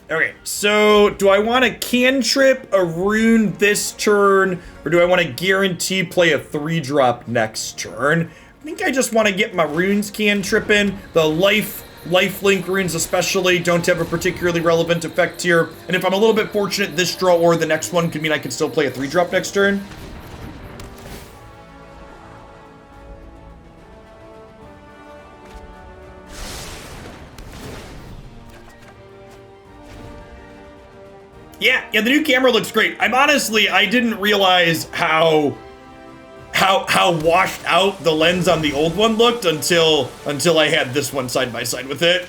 Okay, so do I want to cantrip a rune this turn, or do I want to guarantee play a 3-drop next turn? I think I just want to get my runes cantripping. The lifelink runes especially don't have a particularly relevant effect here. And if I'm a little bit fortunate, this draw or the next one could mean I can still play a 3-drop next turn. Yeah, the new camera looks great. I didn't realize how washed out the lens on the old one looked until I had this one side by side with it.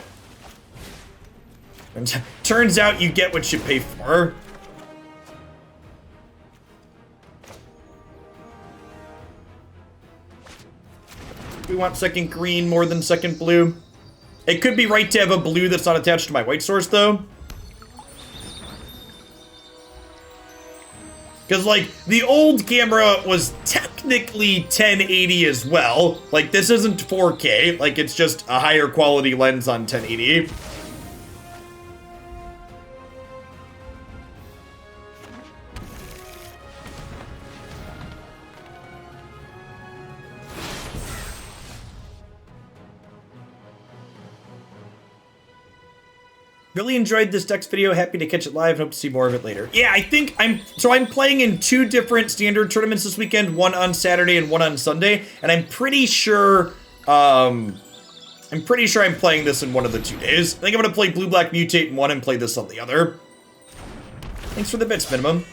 And turns out you get what you pay for. We want second green more than second blue. It could be right to have a blue that's not attached to my white source though. Because, like, the old camera was technically 1080 as well. Like, this isn't 4K. Like, it's just a higher quality lens on 1080. Really enjoyed this deck's video. Happy to catch it live. Hope to see more of it later. Yeah, I think I'm playing in 2 different standard tournaments this weekend, one on Saturday and one on Sunday, and I'm pretty sure I'm playing this in one of the 2 days. I think I'm gonna play Blue-Black Mutate in one and play this on the other. Thanks for the bits, Minimum.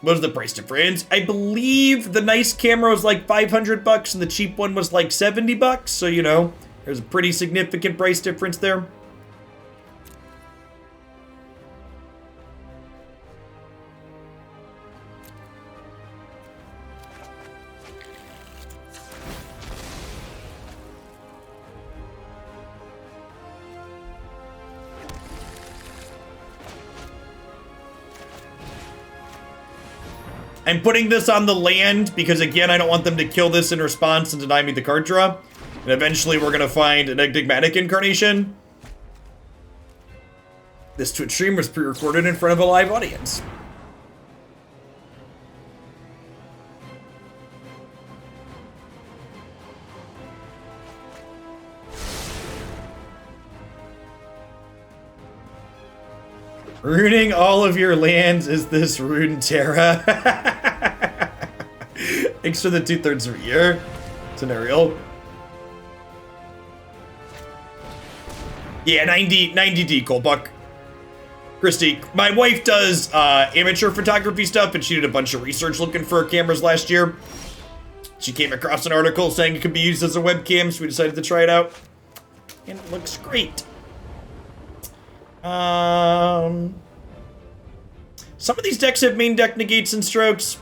What was the price difference? I believe the nice camera was like $500 and the cheap one was like $70. So, you know, there's a pretty significant price difference there. I'm putting this on the land because, again, I don't want them to kill this in response and deny me the card draw. And eventually we're going to find an Enigmatic Incarnation. This Twitch stream was pre-recorded in front of a live audience. Ruining all of your lands is this Rune Terra. Thanks for the 2/3 of a year. Scenario. Yeah, 90D, Colbuck. Christy, my wife does amateur photography stuff, and she did a bunch of research looking for cameras last year. She came across an article saying it could be used as a webcam, so we decided to try it out. And it looks great. Some of these decks have main deck negates and strokes.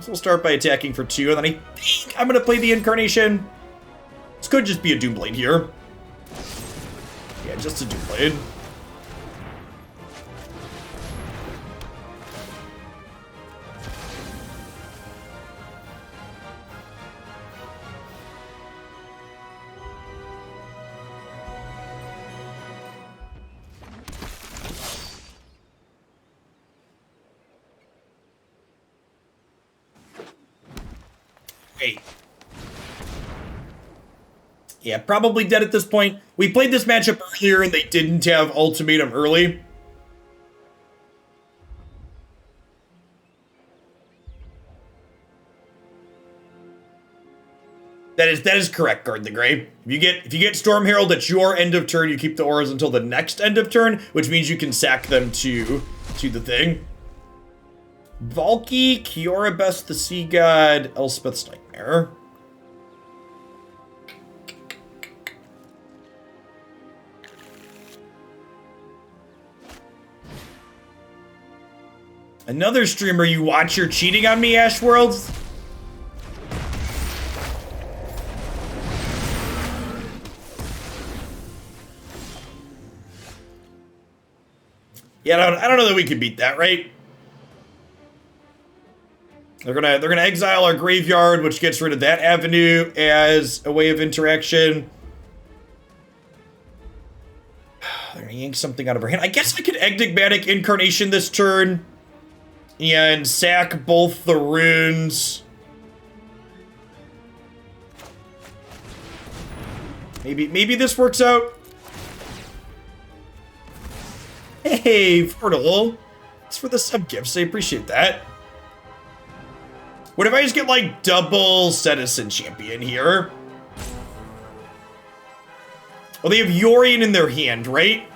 So we'll start by attacking for 2, and then I think I'm going to play the Incarnation. This could just be a Doomblade here. Yeah, just a Doomblade. Yeah, probably dead at this point. We played this matchup earlier and they didn't have ultimatum early. That is correct, Guard the Grey. If you get Storm Herald at your end of turn, you keep the auras until the next end of turn, which means you can sack them to the thing. Valky, Kiora Best the Sea God, Elspeth's Nightmare. Another streamer you watch, you're cheating on me, Ash Worlds? Yeah, I don't know that we can beat that, right? They're gonna exile our graveyard, which gets rid of that avenue as a way of interaction. They're gonna yank something out of our hand. I guess I could Enigmatic Incarnation this turn and sack both the runes. Maybe this works out. Hey, Portal. Thanks for the sub gifts. I appreciate that. What if I just get like double Setessan Champion here? Well, they have Yorion in their hand, right?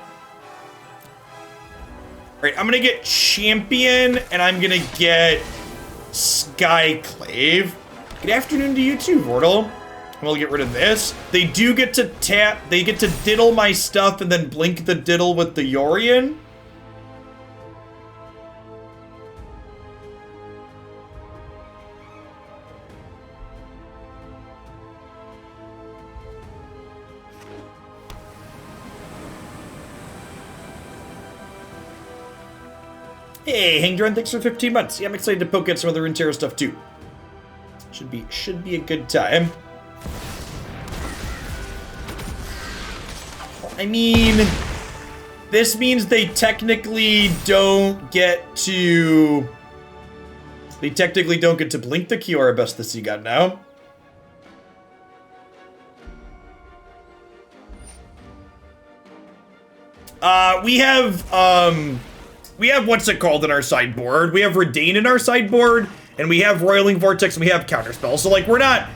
Alright, I'm gonna get Champion, and I'm gonna get Skyclave. Good afternoon to you too, Vortal. We'll get rid of this. They do get to tap, they get to diddle my stuff and then blink the diddle with the Yorion. Hey, Hengegate, thanks for 15 months. Yeah, I'm excited to poke at some other Runeterra stuff too. Should be a good time. I mean, this means they technically don't get to... They technically don't get to blink the Kiora Best the Sea God now. We have what's it called in our sideboard? We have Reidane in our sideboard, and we have Roiling Vortex, and we have Counterspell. So, like, we're not,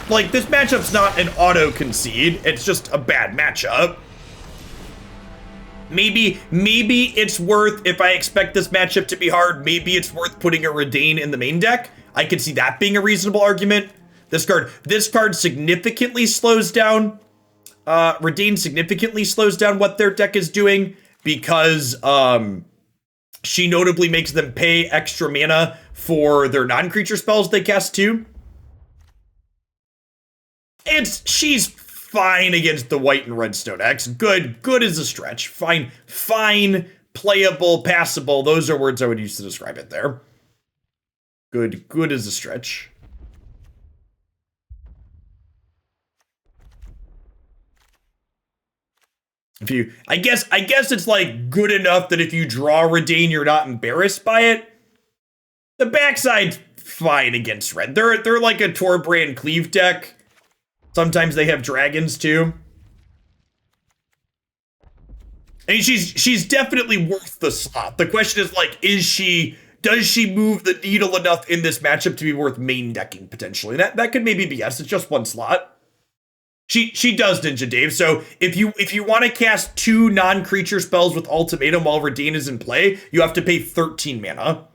like, this matchup's not an auto-concede. It's just a bad matchup. Maybe it's worth, if I expect this matchup to be hard, maybe it's worth putting a Reidane in the main deck. I could see that being a reasonable argument. This card significantly slows down. Reidane significantly slows down what their deck is doing because she notably makes them pay extra mana for their non-creature spells they cast too. She's fine against the white and red stone decks. Good is a stretch. Fine, playable, passable. Those are words I would use to describe it there. Good is a stretch. I guess it's like good enough that if you draw Reidane, you're not embarrassed by it. The backside's fine against red. They're like a Torbrand Cleave deck. Sometimes they have dragons too. I mean, she's definitely worth the slot. The question is like, does she move the needle enough in this matchup to be worth main decking potentially? That could maybe be yes. It's just one slot. She does, Ninja Dave. So if you want to cast 2 non-creature spells with Ultimatum while Reidane is in play, you have to pay 13 mana.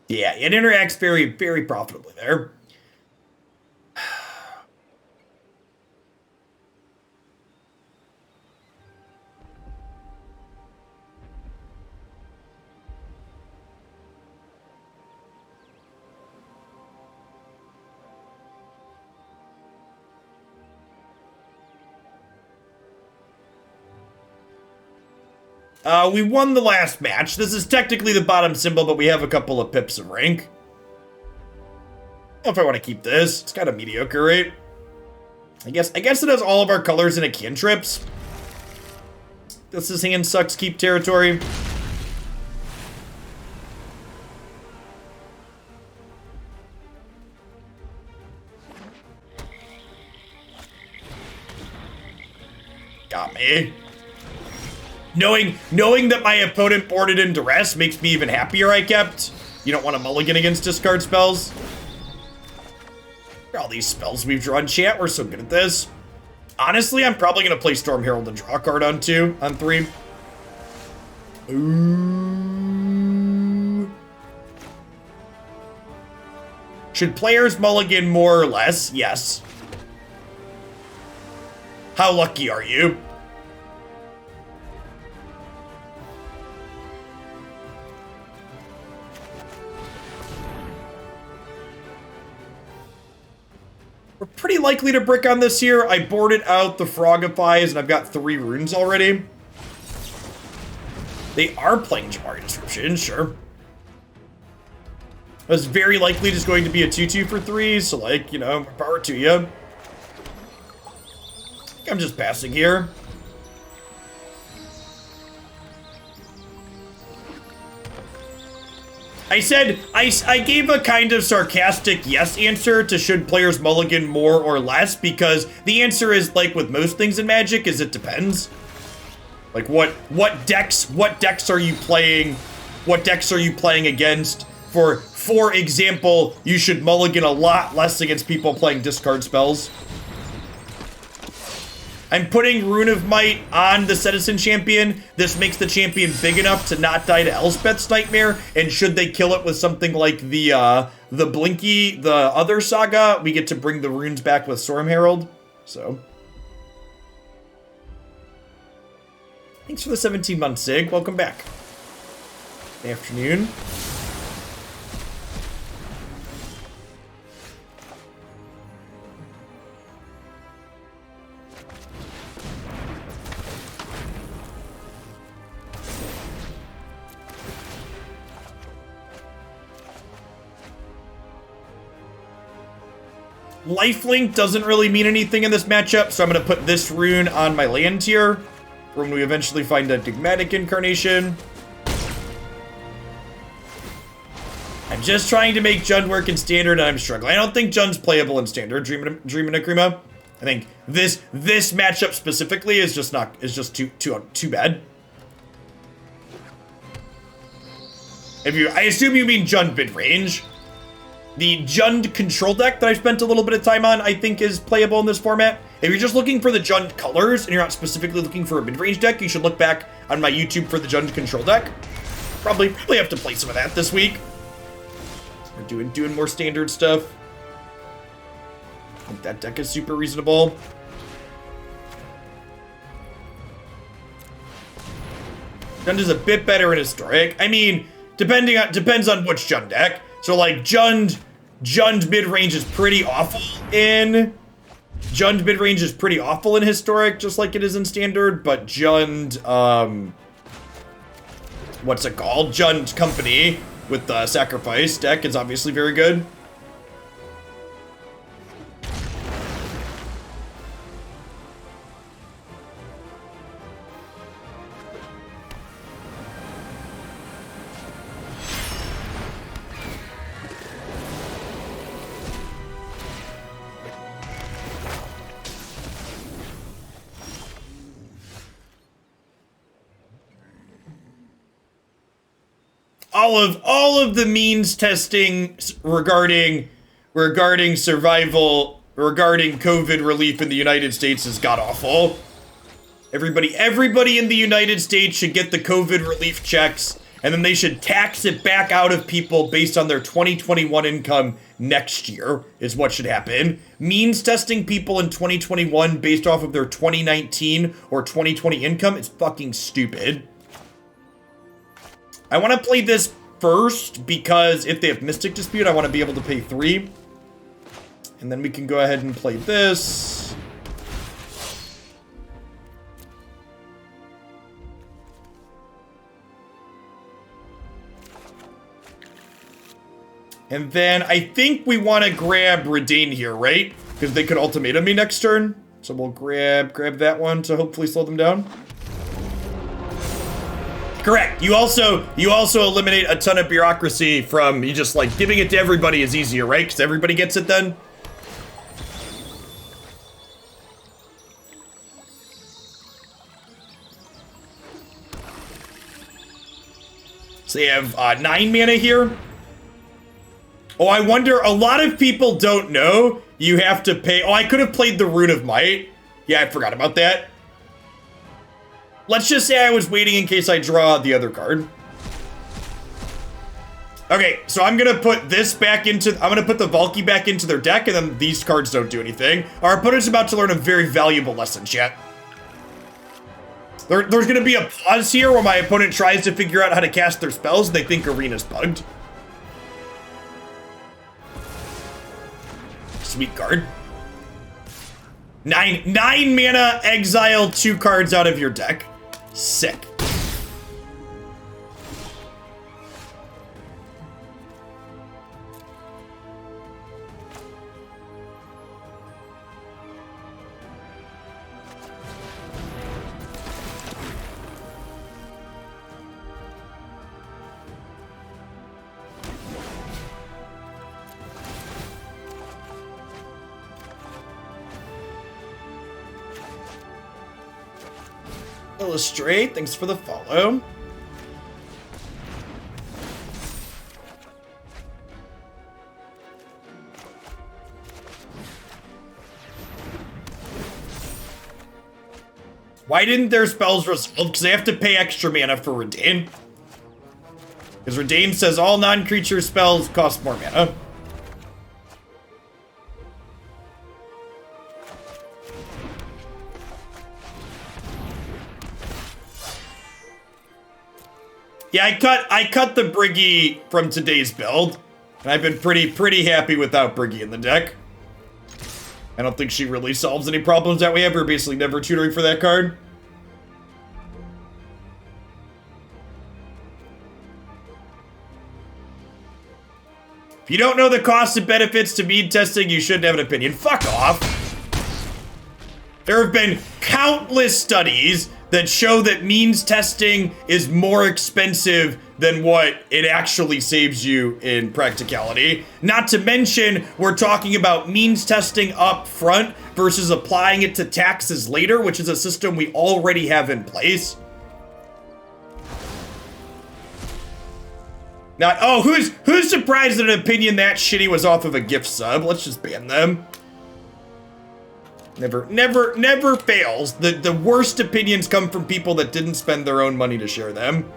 Yeah, it interacts very, very profitably there. We won the last match. This is technically the bottom symbol, but we have a couple of pips of rank. I don't know if I want to keep this. It's kind of mediocre, right? I guess it has all of our colors and a cantrips. This is hand sucks keep territory. Got me. Knowing that my opponent boarded in duress makes me even happier I kept. You don't want to mulligan against discard spells. All these spells we've drawn, chat. We're so good at this. Honestly, I'm probably going to play Storm Herald and draw a card on 3. Ooh. Should players mulligan more or less? Yes. How lucky are you? We're pretty likely to brick on this here. I boarded out the Frogifys, and I've got 3 runes already. They are playing Jamari Description, sure. It was very likely just going to be a 2/2 for 3, so like, you know, power to you. I'm just passing here. I gave a kind of sarcastic yes answer to should players mulligan more or less, because the answer is, like with most things in Magic, is it depends. Like what decks are you playing? What decks are you playing against? For example, you should mulligan a lot less against people playing discard spells. I'm putting Rune of Might on the Setessan Champion. This makes the champion big enough to not die to Elspeth's Nightmare, and should they kill it with something like the Blinky, the other saga, we get to bring the runes back with Storm Herald. So, thanks for the 17-month Sig. Welcome back. Good afternoon. Lifelink doesn't really mean anything in this matchup, so I'm going to put this rune on my land tier when we eventually find Enigmatic Incarnation. I'm just trying to make Jund work in Standard, and I'm struggling. I don't think Jund's playable in Standard, Dream and Akrima. I think this matchup specifically is just too bad. I assume you mean Jund mid-range. The Jund control deck that I've spent a little bit of time on, I think, is playable in this format. If you're just looking for the Jund colors and you're not specifically looking for a mid-range deck, you should look back on my YouTube for the Jund control deck. Probably have to play some of that this week. We're doing more standard stuff. I think that deck is super reasonable. Jund is a bit better in Historic. I mean, depends on which Jund deck. So like Jund mid-range is pretty awful in Historic, just like it is in Standard, but Jund, what's it called? Jund Company with the Sacrifice deck is obviously very good. All of the means testing regarding survival, regarding COVID relief in the United States is god-awful. Everybody in the United States should get the COVID relief checks, and then they should tax it back out of people based on their 2021 income next year, is what should happen. Means testing people in 2021 based off of their 2019 or 2020 income is fucking stupid. I want to play this first because if they have Mystic Dispute, I want to be able to pay 3. And then we can go ahead and play this. And then I think we want to grab Reidane here, right? Because they could ultimatum me next turn. So we'll grab that one to hopefully slow them down. Correct. You also eliminate a ton of bureaucracy from you just like giving it to everybody is easier, right? Because everybody gets it then. So they have 9 mana here. Oh, I wonder, a lot of people don't know you have to pay. Oh, I could have played the Rune of Might. Yeah, I forgot about that. Let's just say I was waiting in case I draw the other card. Okay, so I'm gonna put this back into, I'm gonna put the Valky back into their deck, and then these cards don't do anything. Our opponent's about to learn a very valuable lesson, chat. There's gonna be a pause here where my opponent tries to figure out how to cast their spells, and they think Arena's bugged. Sweet card. 9 mana, exile 2 cards out of your deck. Sick. Illustrate, thanks for the follow. Why didn't their spells resolve? Because they have to pay extra mana for Reidane. Because Reidane says all non-creature spells cost more mana. Yeah, I cut the Briggy from today's build, and I've been pretty happy without Briggy in the deck. I don't think she really solves any problems that we have. We're basically never tutoring for that card. If you don't know the costs and benefits to mead testing, you shouldn't have an opinion. Fuck off. There have been countless studies that show that means testing is more expensive than what it actually saves you in practicality. Not to mention, we're talking about means testing up front versus applying it to taxes later, which is a system we already have in place. Not, oh, who's surprised that an opinion that shitty was off of a gift sub? Let's just ban them. Never fails. The worst opinions come from people that didn't spend their own money to share them.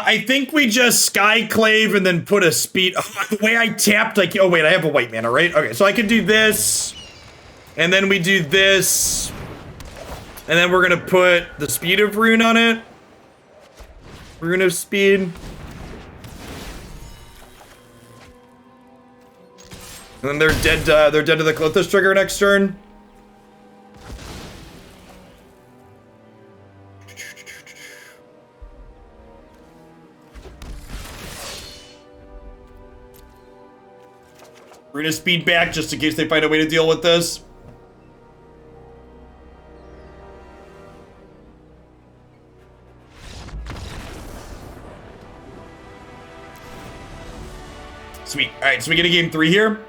I think we just Skyclave and then put a speed. Oh, the way I tapped, like, oh wait, I have a white mana, right? Okay, so I can do this, and then we do this, and then we're gonna put the speed of Rune on it. Rune of Speed. And then they're dead to the Klothys trigger next turn. Rune of Speed back just in case they find a way to deal with this. Sweet. All right, so we get a game 3 here.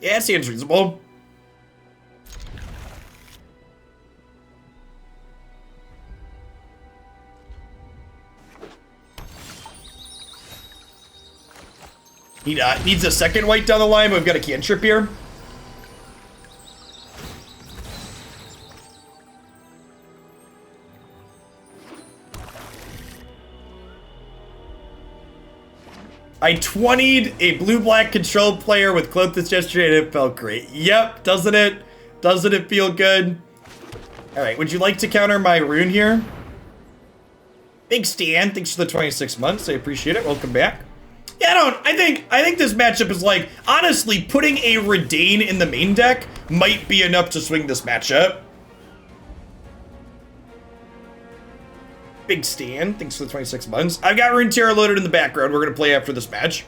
Yeah, it seems reasonable. He needs a second white down the line. We've got a cantrip here. I 20'd a blue-black control player with Klothys yesterday and it felt great. Yep, doesn't it? Doesn't it feel good? Alright, would you like to counter my rune here? Big Stan, thanks for the 26 months. I appreciate it. Welcome back. Yeah, I think this matchup is like, honestly, putting a Reidane in the main deck might be enough to swing this matchup. Big Stan, thanks for the 26 months. I've got Runeterra loaded in the background. We're gonna play after this match.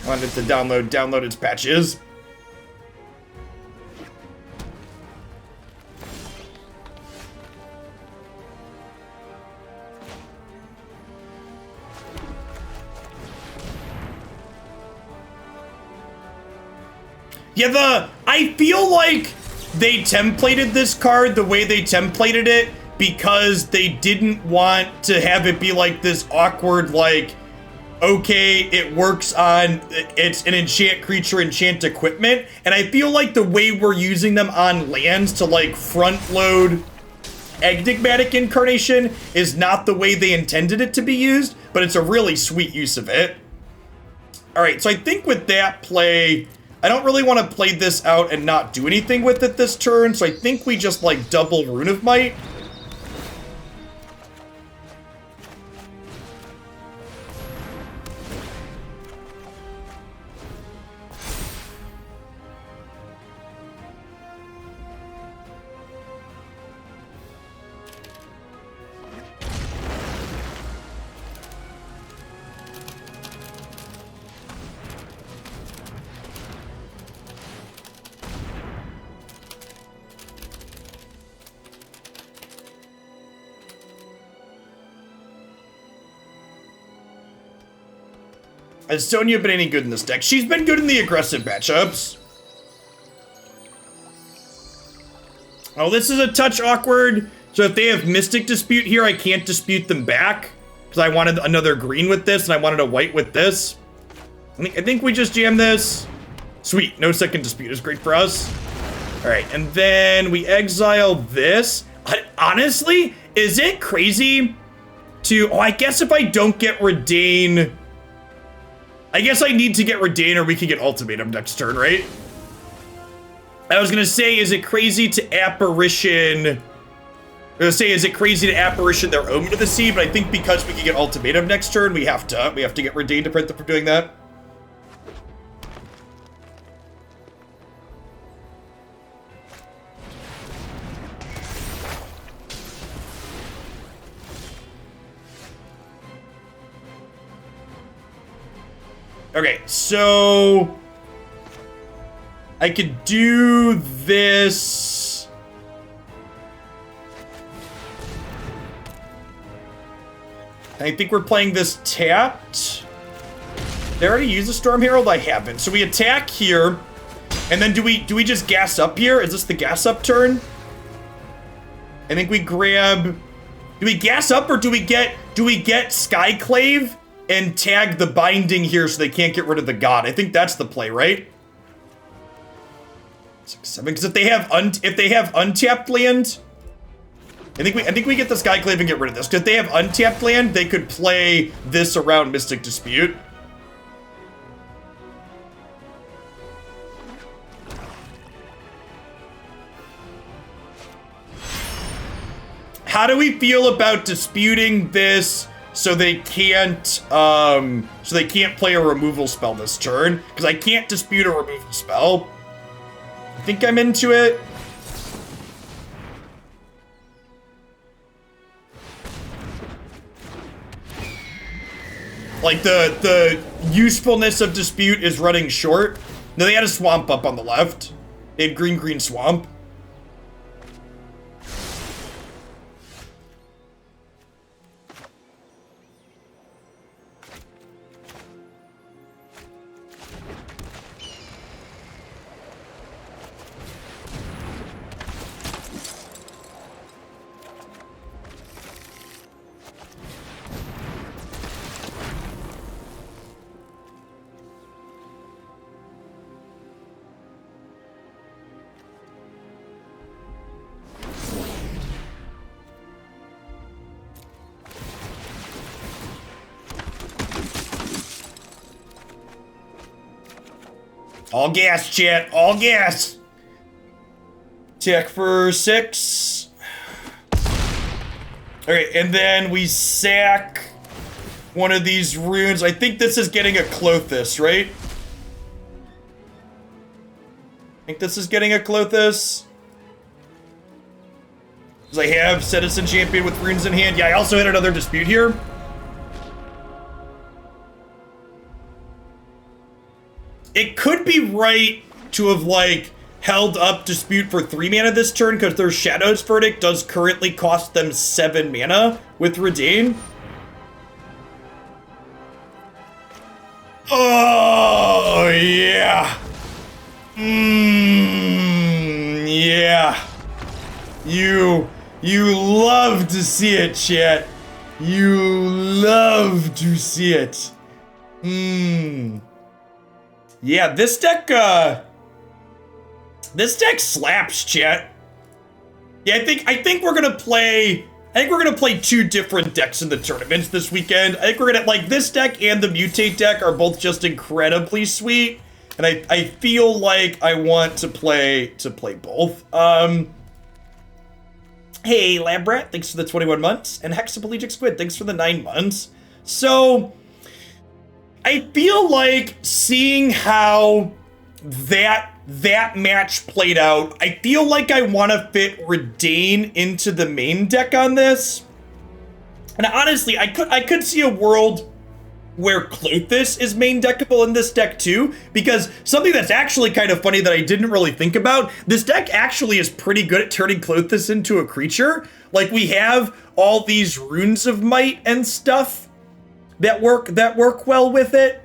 I wanted to download its patches. Yeah, I feel like they templated this card the way they templated it because they didn't want to have it be like this awkward, like, okay, it works on, it's an enchant creature, enchant equipment. And I feel like the way we're using them on lands to like front load Enigmatic Incarnation is not the way they intended it to be used, but it's a really sweet use of it. All right, so I think with that play, I don't really want to play this out and not do anything with it this turn, so I think we just like double Rune of Might. Has Sonya been any good in this deck? She's been good in the aggressive matchups. Oh, this is a touch awkward. So if they have Mystic Dispute here, I can't dispute them back. Because I wanted another green with this, and I wanted a white with this. I think we just jam this. Sweet, no second dispute is great for us. All right, and then we exile this. Honestly, is it crazy to... Oh, I guess if I don't get Reidane... I guess I need to get Reidane or we can get Ultimatum next turn, right? I was gonna say, is it crazy to Apparition... I was gonna say, is it crazy to Apparition their Omen of the Sea? But I think because we can get Ultimatum next turn, we have to get Reidane to prevent them from doing that. Okay, so I could do this. I think we're playing this tapped. They already used the Storm Herald? I haven't. So we attack here, and then do we just gas up here? Is this the gas up turn? I think we grab. Do we gas up or do we get Skyclave and tag the binding here so they can't get rid of the god? I think that's the play, right? 6, 7. Because if they have untapped land, I think we get the Skyclave and get rid of this. Because if they have untapped land, they could play this around Mystic Dispute. How do we feel about disputing this so they can't play a removal spell this turn? Because I can't dispute a removal spell. I think I'm into it. Like the usefulness of dispute is running short. No, they had a swamp up on the left. They had green swamp. All gas, chat. All gas. Attack for 6. Okay, and then we sack one of these runes. I think this is getting a Klothys, right? I think this is getting a Klothys. Because I have Setessan Champion with runes in hand. Yeah, I also had another dispute here. It could be right to have, like, held up dispute for 3 mana this turn because their Shadow's Verdict does currently cost them 7 mana with Reidane. Oh, yeah. Yeah. You love to see it, chat. You love to see it. Yeah, this deck slaps, chat. Yeah, I think we're gonna play 2 different decks in the tournaments this weekend. I think we're gonna, like, this deck and the Mutate deck are both just incredibly sweet. And I feel like I want to play both. Hey, Labrat, thanks for the 21 months. And Hexaplegic Squid, thanks for the 9 months. So I feel like seeing how that match played out, I feel like I want to fit Reidane into the main deck on this. And honestly, I could see a world where Klothys is main deckable in this deck too, because something that's actually kind of funny that I didn't really think about, this deck actually is pretty good at turning Klothys into a creature. Like, we have all these Runes of Might and stuff that work well with it.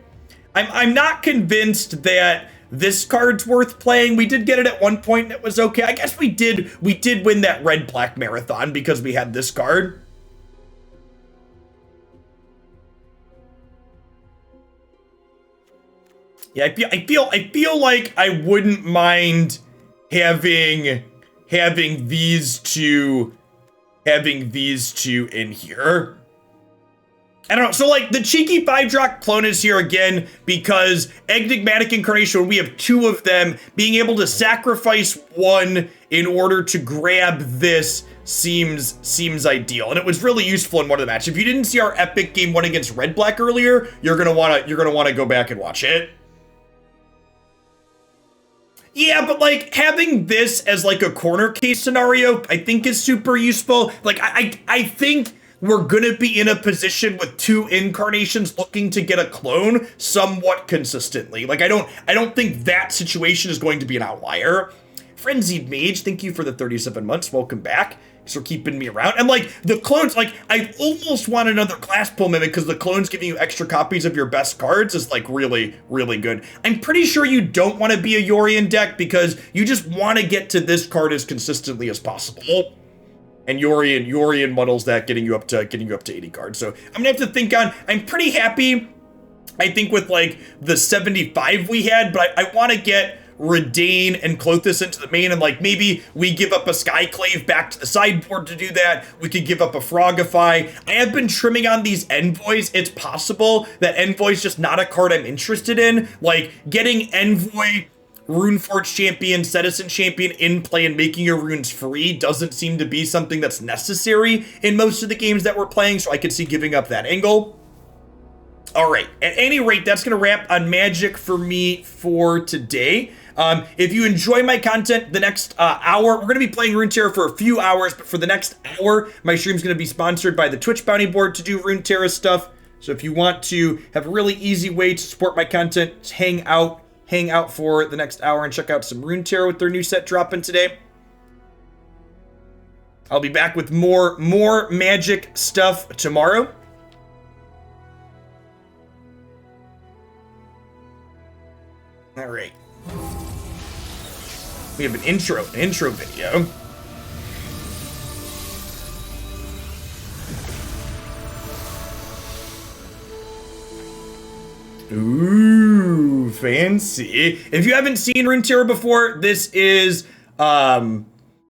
I'm not convinced that this card's worth playing. We did get it at one point and it was okay. I guess we did win that red-black marathon because we had this card. Yeah, I feel like I wouldn't mind having these two in here. I don't know. So, like, the cheeky 5-drop clone is here again because Enigmatic Incarnation, when we have 2 of them, being able to sacrifice 1 in order to grab this seems ideal. And it was really useful in one of the matches. If you didn't see our epic game 1 against red-black earlier, you're gonna wanna go back and watch it. Yeah, but like having this as like a corner case scenario, I think is super useful. Like I think we're gonna be in a position with 2 incarnations looking to get a clone somewhat consistently. Like I don't think that situation is going to be an outlier. Frenzied Mage, thank you for the 37 months. Welcome back. Thanks for keeping me around. And like the clones, like I almost want another Glasspool Mimic because the clones giving you extra copies of your best cards is like really, really good. I'm pretty sure you don't want to be a Yorion deck because you just want to get to this card as consistently as possible. And Yorion muddles that, getting you up to 80 cards. So I'm gonna have to think on. I'm pretty happy, I think, with like the 75 we had, but I want to get Reidane and Klothys into the main, and like maybe we give up a Skyclave back to the sideboard to do that. We could give up a Frogify. I have been trimming on these Envoys. It's possible that Envoy's just not a card I'm interested in. Like getting Envoy, Runeforge Champion, Setessan Champion in play and making your runes free doesn't seem to be something that's necessary in most of the games that we're playing, so I could see giving up that angle. All right, at any rate, that's going to wrap on Magic for me for today. If you enjoy my content, the next hour, we're going to be playing Runeterra for a few hours, but for the next hour, my stream's going to be sponsored by the Twitch bounty board to do Runeterra stuff. So if you want to have a really easy way to support my content, just hang out for the next hour and check out some Runeterra with their new set dropping today. I'll be back with more Magic stuff tomorrow. All right. We have an intro video. Ooh, fancy. If you haven't seen Runeterra before, this is